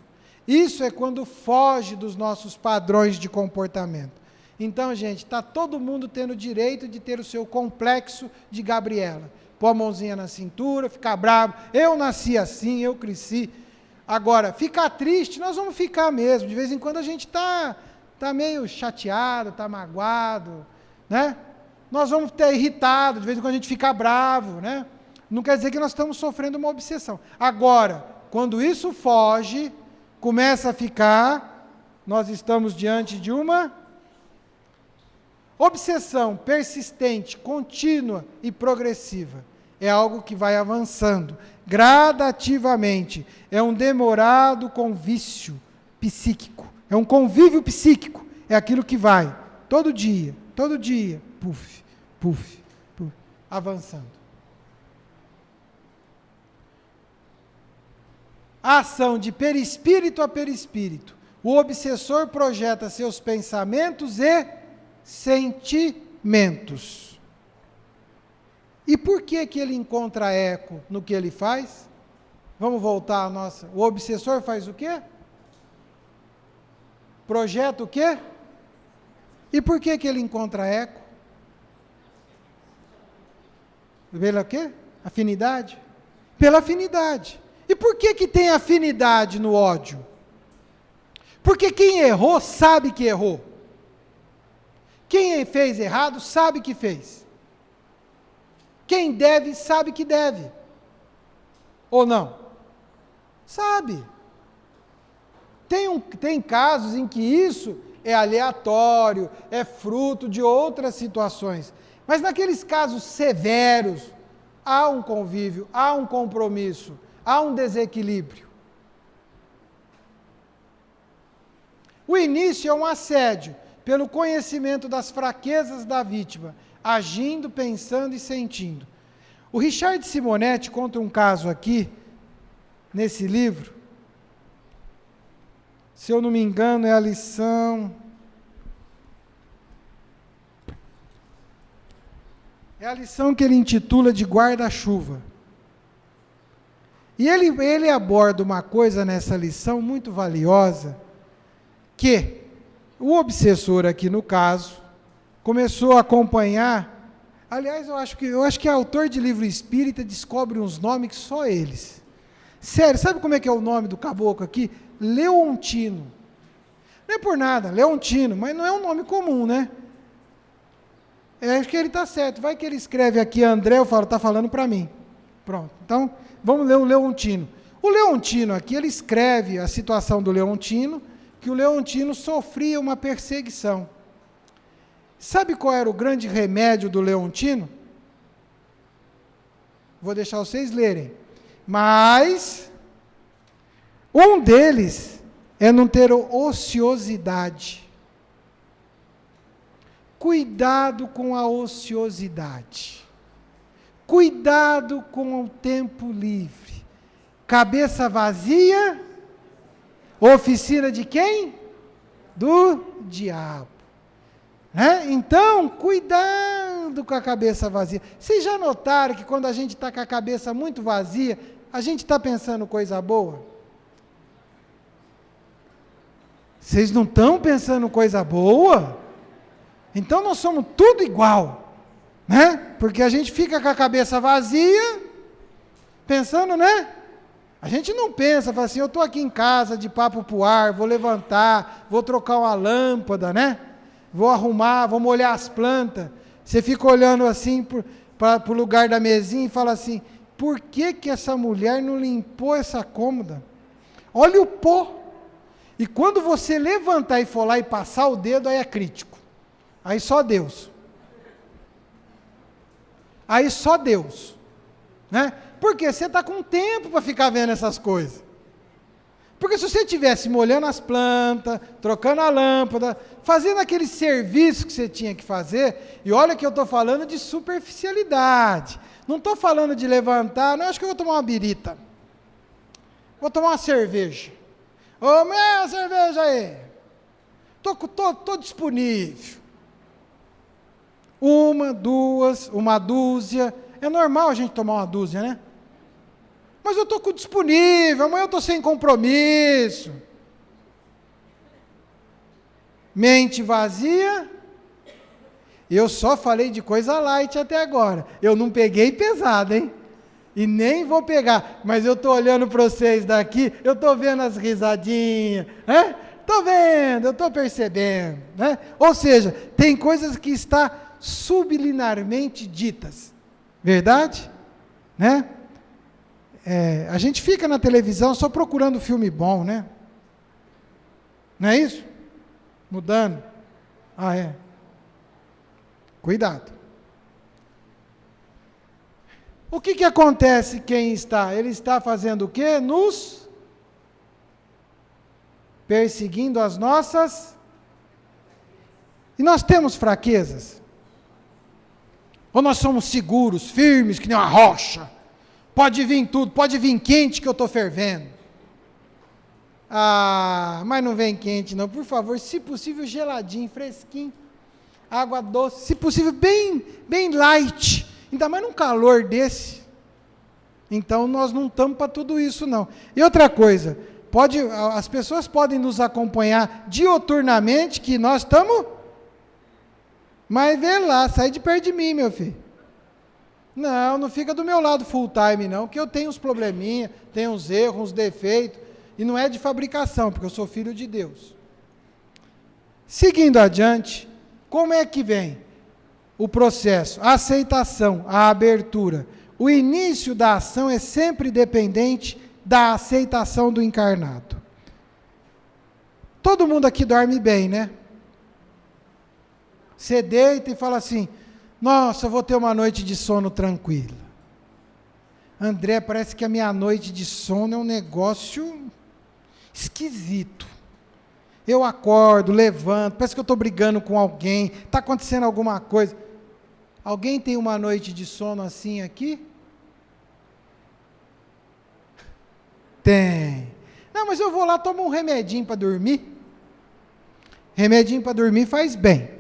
Isso é quando foge dos nossos padrões de comportamento. Então, gente, está todo mundo tendo o direito de ter o seu complexo de Gabriela. Pôr a mãozinha na cintura, ficar bravo. Eu nasci assim, eu cresci. Agora, ficar triste, nós vamos ficar mesmo. De vez em quando a gente está meio chateado, está magoado, né? Nós vamos ter irritado, de vez em quando a gente fica bravo, né? Não quer dizer que nós estamos sofrendo uma obsessão. Agora, quando isso foge, começa a ficar, nós estamos diante de uma obsessão persistente, contínua e progressiva. É algo que vai avançando gradativamente. É um demorado convício psíquico. É um convívio psíquico. É aquilo que vai todo dia, puf, puf, puf, avançando. A ação de perispírito a perispírito. O obsessor projeta seus pensamentos e sentimentos. E por que que ele encontra eco no que ele faz? Vamos voltar à nossa... O obsessor faz o quê? Projeta o quê? E por que que ele encontra eco? Pela quê? Afinidade? Pela afinidade. E por que que tem afinidade no ódio? Porque quem errou sabe que errou. Quem fez errado sabe que fez. Quem deve sabe que deve. Ou não? Sabe. Tem casos em que isso é aleatório, é fruto de outras situações. Mas naqueles casos severos, há um convívio, há um compromisso, há um desequilíbrio. O início é um assédio, pelo conhecimento das fraquezas da vítima, agindo, pensando e sentindo. O Richard Simonetti conta um caso aqui, nesse livro, se eu não me engano é a lição... É a lição que ele intitula de guarda-chuva. E ele aborda uma coisa nessa lição muito valiosa, que o obsessor aqui no caso, começou a acompanhar, aliás, eu acho que autor de livro espírita descobre uns nomes que só eles. Sério, sabe como é que é o nome do caboclo aqui? Leontino. Não é por nada, Leontino, mas não é um nome comum, né? Acho que ele está certo. Vai que ele escreve aqui André, eu falo, está falando para mim. Pronto. Então, vamos ler o Leontino. O Leontino aqui, ele escreve a situação do Leontino, que o Leontino sofria uma perseguição. Sabe qual era o grande remédio do Leontino? Vou deixar vocês lerem. Mas um deles é não ter ociosidade. Cuidado com a ociosidade. Cuidado com o tempo livre. Cabeça vazia, oficina de quem? Do diabo. Né? Então, cuidado com a cabeça vazia. Vocês já notaram que quando a gente está com a cabeça muito vazia, a gente está pensando coisa boa? Vocês não estão pensando coisa boa? Então nós somos tudo igual, né? Porque a gente fica com a cabeça vazia, pensando, né? A gente não pensa, fala assim, eu estou aqui em casa de papo pro ar, vou levantar, vou trocar uma lâmpada, né? Vou arrumar, vou molhar as plantas. Você fica olhando assim para o lugar da mesinha e fala assim, por que essa mulher não limpou essa cômoda? Olha o pó. E quando você levantar e for lá e passar o dedo, aí é crítico. Aí só Deus. Aí só Deus. Né? Porque você está com tempo para ficar vendo essas coisas. Porque se você estivesse molhando as plantas, trocando a lâmpada, fazendo aquele serviço que você tinha que fazer, e olha que eu estou falando de superficialidade. Não estou falando de levantar, não, acho que eu vou tomar uma birita. Vou tomar uma cerveja. Ô, minha cerveja aí. Estou disponível. Uma, duas, uma dúzia. É normal a gente tomar uma dúzia, né? Mas eu estou disponível, amanhã eu estou sem compromisso. Mente vazia. Eu só falei de coisa light até agora. Eu não peguei pesado, hein? E nem vou pegar. Mas eu estou olhando para vocês daqui, eu estou vendo as risadinhas, né? Estou vendo, eu estou percebendo, né? Ou seja, tem coisas que está subliminarmente ditas. Verdade? Né? A gente fica na televisão só procurando filme bom, né? Não é isso? Mudando. Ah, é. Cuidado. O que acontece quem está? Ele está fazendo o quê? Nos perseguindo as nossas. E nós temos fraquezas? Ou nós somos seguros, firmes, que nem uma rocha? Pode vir tudo, pode vir quente que eu estou fervendo. Ah, mas não vem quente não, por favor, se possível geladinho, fresquinho, água doce, se possível bem light, ainda mais num calor desse. Então nós não estamos para tudo isso não. E outra coisa, as pessoas podem nos acompanhar dioturnamente, que nós estamos, mas vê lá, sai de perto de mim, meu filho. Não fica do meu lado full time não, que eu tenho uns probleminha, tenho uns erros, uns defeitos, e não é de fabricação, porque eu sou filho de Deus. Seguindo adiante, como é que vem o processo? A aceitação, a abertura. O início da ação é sempre dependente da aceitação do encarnado. Todo mundo aqui dorme bem, né? Você deita e fala assim, nossa, eu vou ter uma noite de sono tranquila. André, parece que a minha noite de sono é um negócio esquisito. Eu acordo, levanto, parece que eu estou brigando com alguém, está acontecendo alguma coisa. Alguém tem uma noite de sono assim aqui? Tem. Não, mas eu vou lá, tomo um remedinho para dormir. Remedinho para dormir faz bem.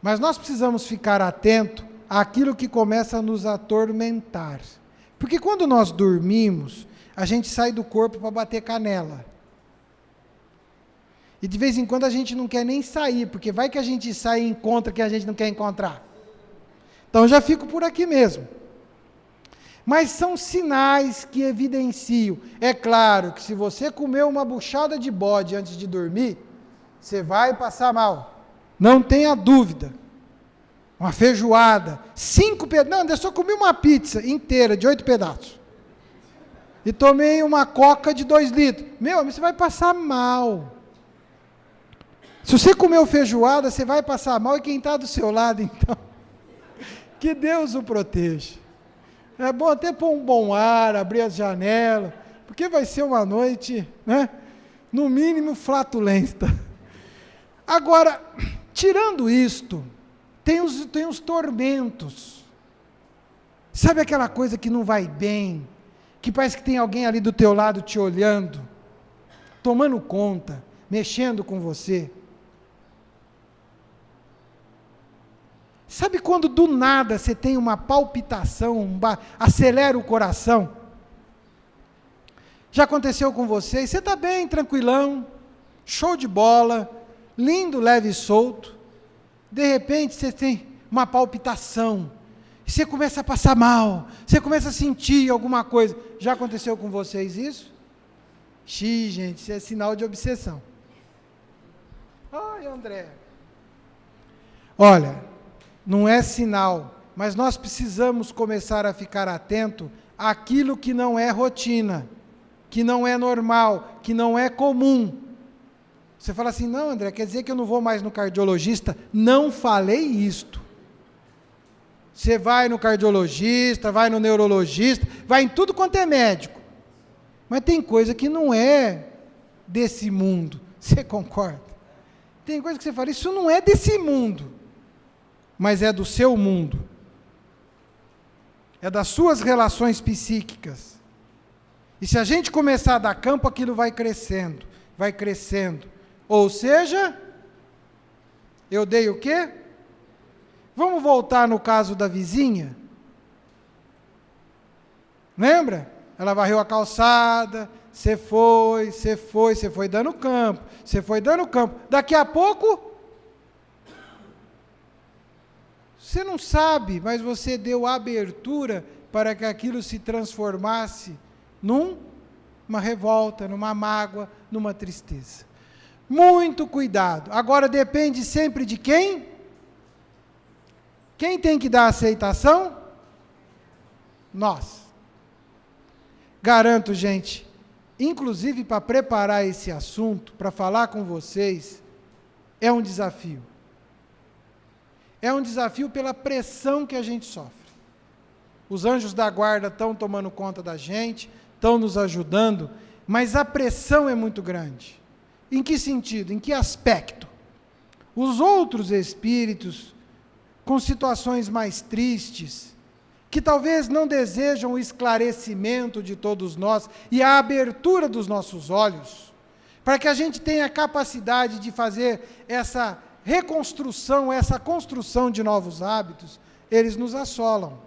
Mas nós precisamos ficar atento àquilo que começa a nos atormentar. Porque quando nós dormimos, a gente sai do corpo para bater canela. E de vez em quando a gente não quer nem sair, porque vai que a gente sai e encontra quem a gente não quer encontrar. Então eu já fico por aqui mesmo. Mas são sinais que evidenciam. É claro que se você comer uma buchada de bode antes de dormir, você vai passar mal. Não tenha dúvida. Uma feijoada, 5 pedaços, não, eu só comi uma pizza inteira, de 8 pedaços. E tomei uma coca de 2 litros. Meu, você vai passar mal. Se você comeu feijoada, você vai passar mal, e quem está do seu lado, então, que Deus o proteja. É bom até pôr um bom ar, abrir as janelas, porque vai ser uma noite, né? No mínimo flatulenta. Agora, tirando isto, tem os tormentos. Sabe aquela coisa que não vai bem, que parece que tem alguém ali do teu lado te olhando, tomando conta, mexendo com você? Sabe quando do nada você tem uma palpitação, acelera o coração? Já aconteceu com você? E você está bem, tranquilão, show de bola, lindo, leve e solto. De repente você tem uma palpitação, e você começa a passar mal, você começa a sentir alguma coisa. Já aconteceu com vocês isso? Xiii, gente, isso é sinal de obsessão. Ai, André. Olha, não é sinal, mas nós precisamos começar a ficar atento àquilo que não é rotina, que não é normal, que não é comum. Você fala assim, não, André, quer dizer que eu não vou mais no cardiologista? Não falei isto. Você vai no cardiologista, vai no neurologista, vai em tudo quanto é médico. Mas tem coisa que não é desse mundo. Você concorda? Tem coisa que você fala, isso não é desse mundo, mas é do seu mundo. É das suas relações psíquicas. E se a gente começar a dar campo, aquilo vai crescendo, vai crescendo. Ou seja, eu dei o quê? Vamos voltar no caso da vizinha? Lembra? Ela varreu a calçada, você foi dando campo, você foi dando campo. Daqui a pouco, você não sabe, mas você deu abertura para que aquilo se transformasse numa revolta, numa mágoa, numa tristeza. Muito cuidado. Agora depende sempre de quem? Quem tem que dar aceitação? Nós. Garanto, gente, inclusive para preparar esse assunto, para falar com vocês, é um desafio. É um desafio pela pressão que a gente sofre. Os anjos da guarda estão tomando conta da gente, estão nos ajudando, mas a pressão é muito grande. Em que sentido? Em que aspecto? Os outros espíritos, com situações mais tristes, que talvez não desejam o esclarecimento de todos nós e a abertura dos nossos olhos, para que a gente tenha a capacidade de fazer essa reconstrução, essa construção de novos hábitos, eles nos assolam,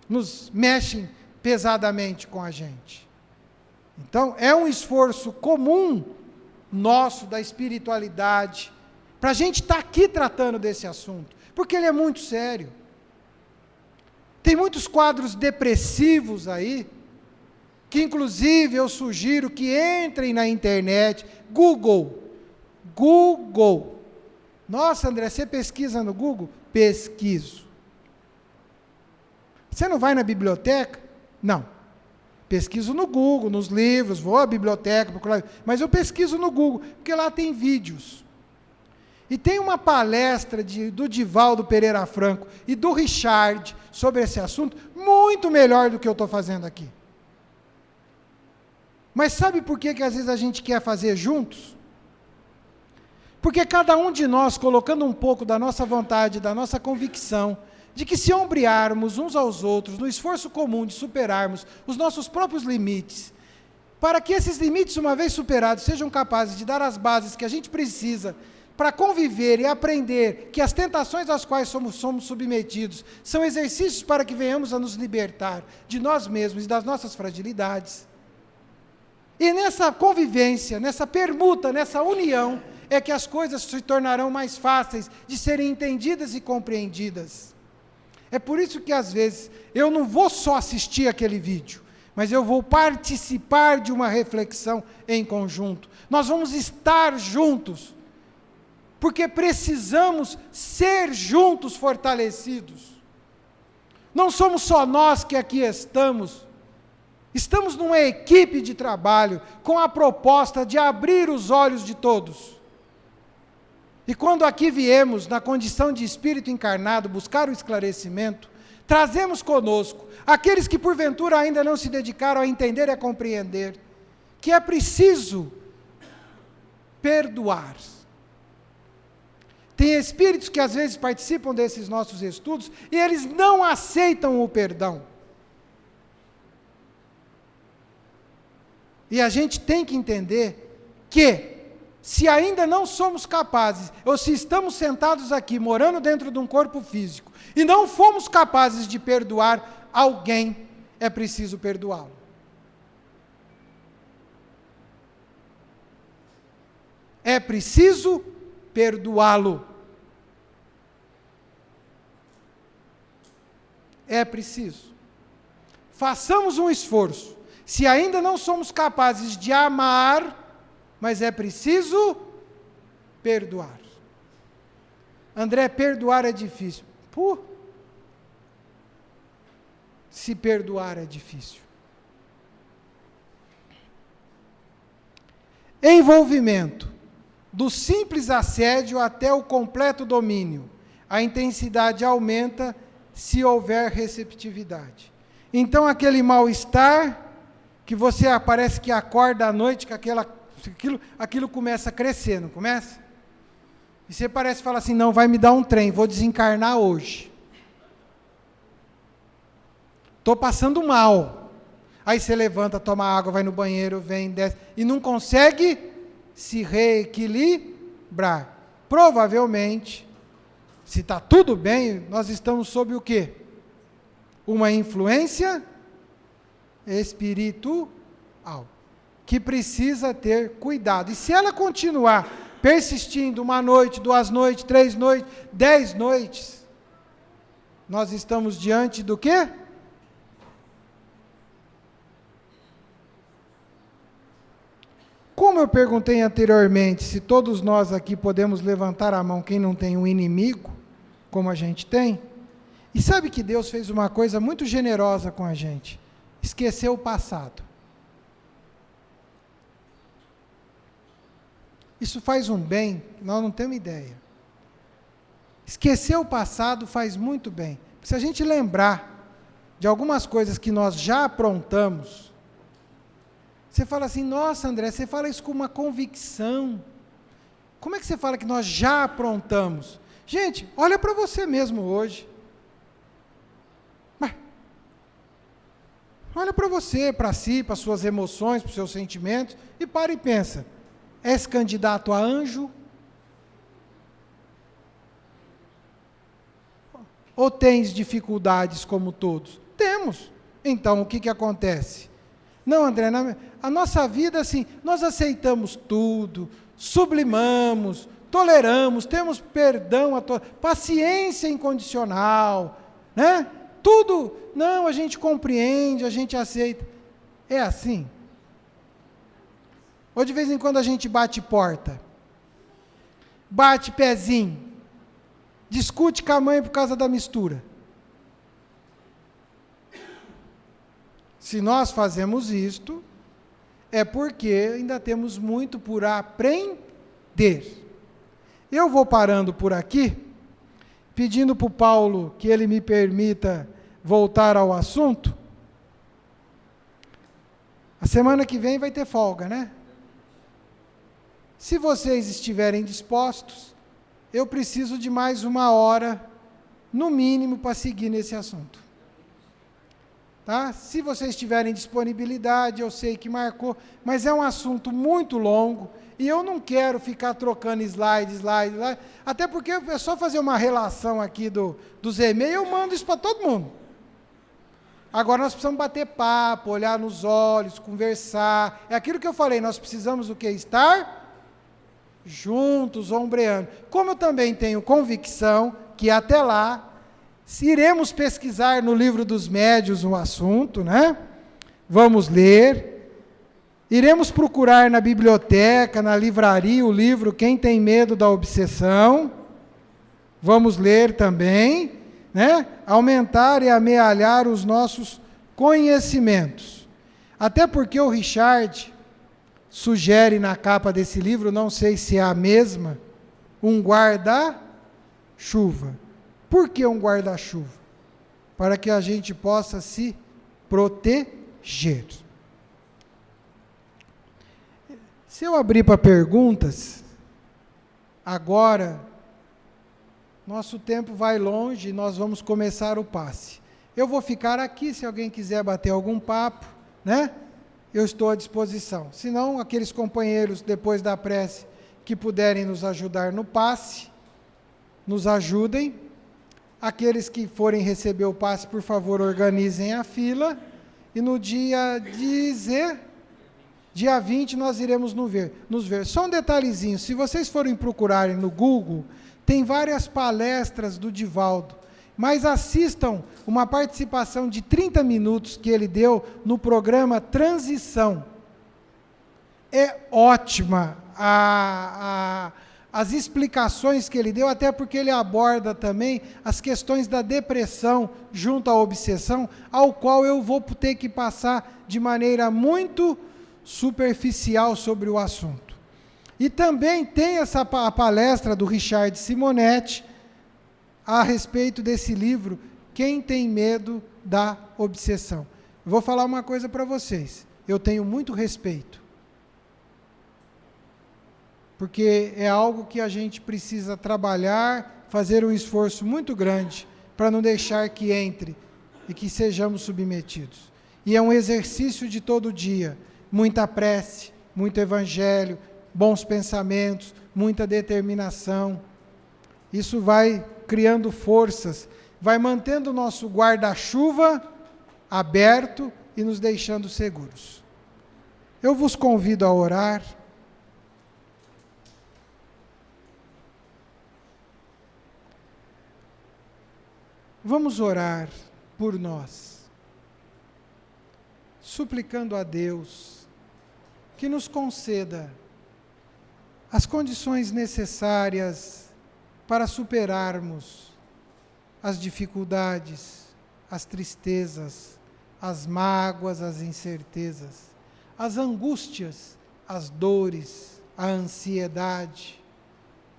nos mexem pesadamente com a gente. Então, é um esforço comum nosso, da espiritualidade, para a gente estar aqui tratando desse assunto, porque ele é muito sério. Tem muitos quadros depressivos aí, que inclusive eu sugiro que entrem na internet, Google. Nossa, André, você pesquisa no Google? Pesquiso. Você não vai na biblioteca? Não. Pesquiso no Google, nos livros, vou à biblioteca, mas eu pesquiso no Google, porque lá tem vídeos. E tem uma palestra do Divaldo Pereira Franco e do Richard sobre esse assunto, muito melhor do que eu estou fazendo aqui. Mas sabe por que às vezes a gente quer fazer juntos? Porque cada um de nós, colocando um pouco da nossa vontade, da nossa convicção, de que se ombrearmos uns aos outros, no esforço comum de superarmos os nossos próprios limites, para que esses limites, uma vez superados, sejam capazes de dar as bases que a gente precisa para conviver e aprender que as tentações às quais somos submetidos são exercícios para que venhamos a nos libertar de nós mesmos e das nossas fragilidades. E nessa convivência, nessa permuta, nessa união, é que as coisas se tornarão mais fáceis de serem entendidas e compreendidas. É por isso que, às vezes, eu não vou só assistir aquele vídeo, mas eu vou participar de uma reflexão em conjunto. Nós vamos estar juntos, porque precisamos ser juntos fortalecidos. Não somos só nós que aqui estamos numa equipe de trabalho com a proposta de abrir os olhos de todos. E quando aqui viemos, na condição de espírito encarnado, buscar o esclarecimento, trazemos conosco, aqueles que porventura ainda não se dedicaram a entender e a compreender, que é preciso perdoar. Tem espíritos que às vezes participam desses nossos estudos e eles não aceitam o perdão. E a gente tem que entender que, se ainda não somos capazes, ou se estamos sentados aqui, morando dentro de um corpo físico, e não fomos capazes de perdoar alguém, é preciso perdoá-lo. É preciso perdoá-lo. É preciso. Façamos um esforço. Se ainda não somos capazes de amar, mas é preciso perdoar. André, perdoar é difícil. Se perdoar é difícil. Envolvimento. Do simples assédio até o completo domínio. A intensidade aumenta se houver receptividade. Então, aquele mal-estar, que você parece que acorda à noite com aquilo começa a crescer, não começa? E você parece falar assim, não, vai me dar um trem, vou desencarnar hoje. Estou passando mal. Aí você levanta, toma água, vai no banheiro, vem, desce, e não consegue se reequilibrar. Provavelmente, se está tudo bem, nós estamos sob o quê? Uma influência espiritual, que precisa ter cuidado. E se ela continuar persistindo 1 noite, 2 noites, 3 noites, 10 noites, nós estamos diante do quê? Como eu perguntei anteriormente, se todos nós aqui podemos levantar a mão, quem não tem um inimigo, como a gente tem, e sabe que Deus fez uma coisa muito generosa com a gente, esqueceu o passado. Isso faz um bem, nós não temos ideia. Esquecer o passado faz muito bem. Se a gente lembrar de algumas coisas que nós já aprontamos, você fala assim, nossa André, você fala isso com uma convicção. Como é que você fala que nós já aprontamos? Gente, olha para você mesmo hoje. Olha para você, para si, para suas emoções, para os seus sentimentos, e para e pensa. És candidato a anjo? Ou tens dificuldades como todos? Temos. Então, o que acontece? Não, André, a nossa vida, assim, nós aceitamos tudo, sublimamos, toleramos, temos perdão, paciência incondicional, né? Tudo, não, a gente compreende, a gente aceita. É assim? Ou de vez em quando a gente bate porta, bate pezinho, discute com a mãe por causa da mistura. Se nós fazemos isto, é porque ainda temos muito por aprender. Eu vou parando por aqui, pedindo para o Paulo que ele me permita voltar ao assunto. A semana que vem vai ter folga, né? Se vocês estiverem dispostos, eu preciso de mais 1 hora, no mínimo, para seguir nesse assunto. Tá? Se vocês tiverem disponibilidade, eu sei que marcou, mas é um assunto muito longo, e eu não quero ficar trocando slide, até porque é só fazer uma relação aqui dos e-mails, eu mando isso para todo mundo. Agora nós precisamos bater papo, olhar nos olhos, conversar. É aquilo que eu falei, nós precisamos o quê? Estar juntos, ombreando. Como eu também tenho convicção que até lá, iremos pesquisar no livro dos médiuns o assunto, né? Vamos ler. Iremos procurar na biblioteca, na livraria, o livro Quem Tem Medo da Obsessão. Vamos ler também, né? Aumentar e amealhar os nossos conhecimentos. Até porque o Richard sugere na capa desse livro, não sei se é a mesma, um guarda-chuva. Por que um guarda-chuva? para que a gente possa se proteger. Se eu abrir para perguntas, agora, nosso tempo vai longe e nós vamos começar o passe. Eu vou ficar aqui, se alguém quiser bater algum papo, né? Eu estou à disposição. Se não, aqueles companheiros, depois da prece, que puderem nos ajudar no passe, nos ajudem. Aqueles que forem receber o passe, por favor, organizem a fila. E no dia 20, nós iremos nos ver. Só um detalhezinho, se vocês forem procurarem no Google, tem várias palestras do Divaldo, mas assistam uma participação de 30 minutos que ele deu no programa Transição. É ótima as explicações que ele deu, até porque ele aborda também as questões da depressão junto à obsessão, ao qual eu vou ter que passar de maneira muito superficial sobre o assunto. E também tem a palestra do Richard Simonetti a respeito desse livro, Quem Tem Medo da Obsessão. Eu vou falar uma coisa para vocês, eu tenho muito respeito, porque é algo que a gente precisa trabalhar, fazer um esforço muito grande, para não deixar que entre e que sejamos submetidos. E é um exercício de todo dia, muita prece, muito evangelho, bons pensamentos, muita determinação. Isso vai criando forças, vai mantendo o nosso guarda-chuva aberto e nos deixando seguros. Eu vos convido a orar. Vamos orar por nós, suplicando a Deus que nos conceda as condições necessárias para superarmos as dificuldades, as tristezas, as mágoas, as incertezas, as angústias, as dores, a ansiedade.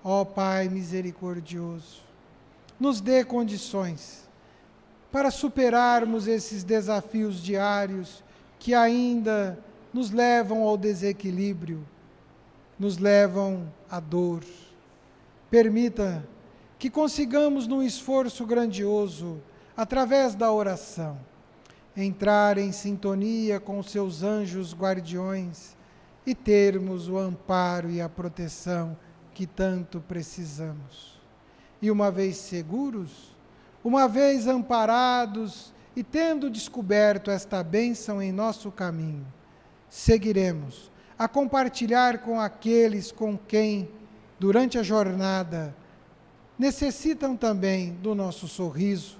Ó Pai misericordioso, nos dê condições para superarmos esses desafios diários que ainda nos levam ao desequilíbrio, nos levam à dor. Permita que consigamos, num esforço grandioso, através da oração, entrar em sintonia com os seus anjos guardiões e termos o amparo e a proteção que tanto precisamos. E uma vez seguros, uma vez amparados e tendo descoberto esta bênção em nosso caminho, seguiremos a compartilhar com aqueles com quem, durante a jornada, necessitam também do nosso sorriso,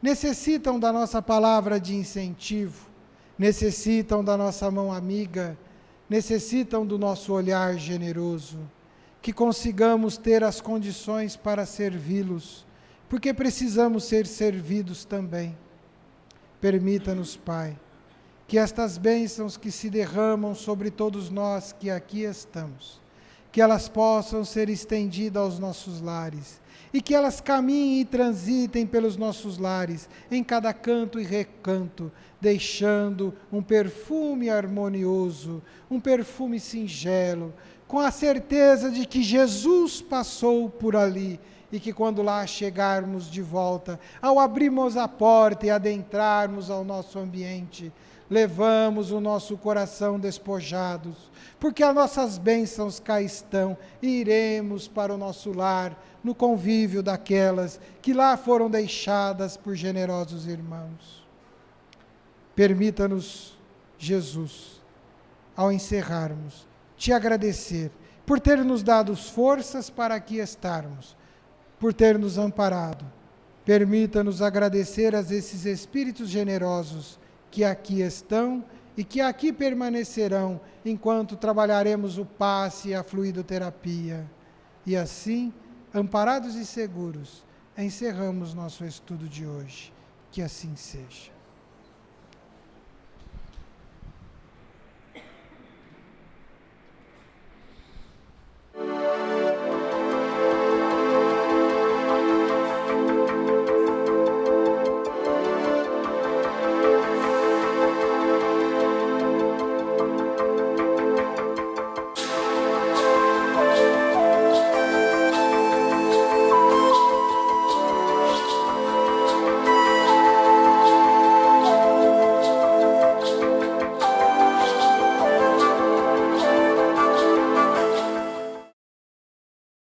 necessitam da nossa palavra de incentivo, necessitam da nossa mão amiga, necessitam do nosso olhar generoso, que consigamos ter as condições para servi-los, porque precisamos ser servidos também. Permita-nos, Pai, que estas bênçãos que se derramam sobre todos nós que aqui estamos, que elas possam ser estendidas aos nossos lares, e que elas caminhem e transitem pelos nossos lares, em cada canto e recanto, deixando um perfume harmonioso, um perfume singelo, com a certeza de que Jesus passou por ali, e que quando lá chegarmos de volta, ao abrirmos a porta e adentrarmos ao nosso ambiente, levamos o nosso coração despojados, porque as nossas bênçãos cá estão, e iremos para o nosso lar, no convívio daquelas que lá foram deixadas por generosos irmãos. Permita-nos, Jesus, ao encerrarmos, te agradecer por ter nos dado forças para aqui estarmos, por ter nos amparado. Permita-nos agradecer a esses espíritos generosos que aqui estão e que aqui permanecerão enquanto trabalharemos o passe e a fluidoterapia. E assim, amparados e seguros, encerramos nosso estudo de hoje. Que assim seja.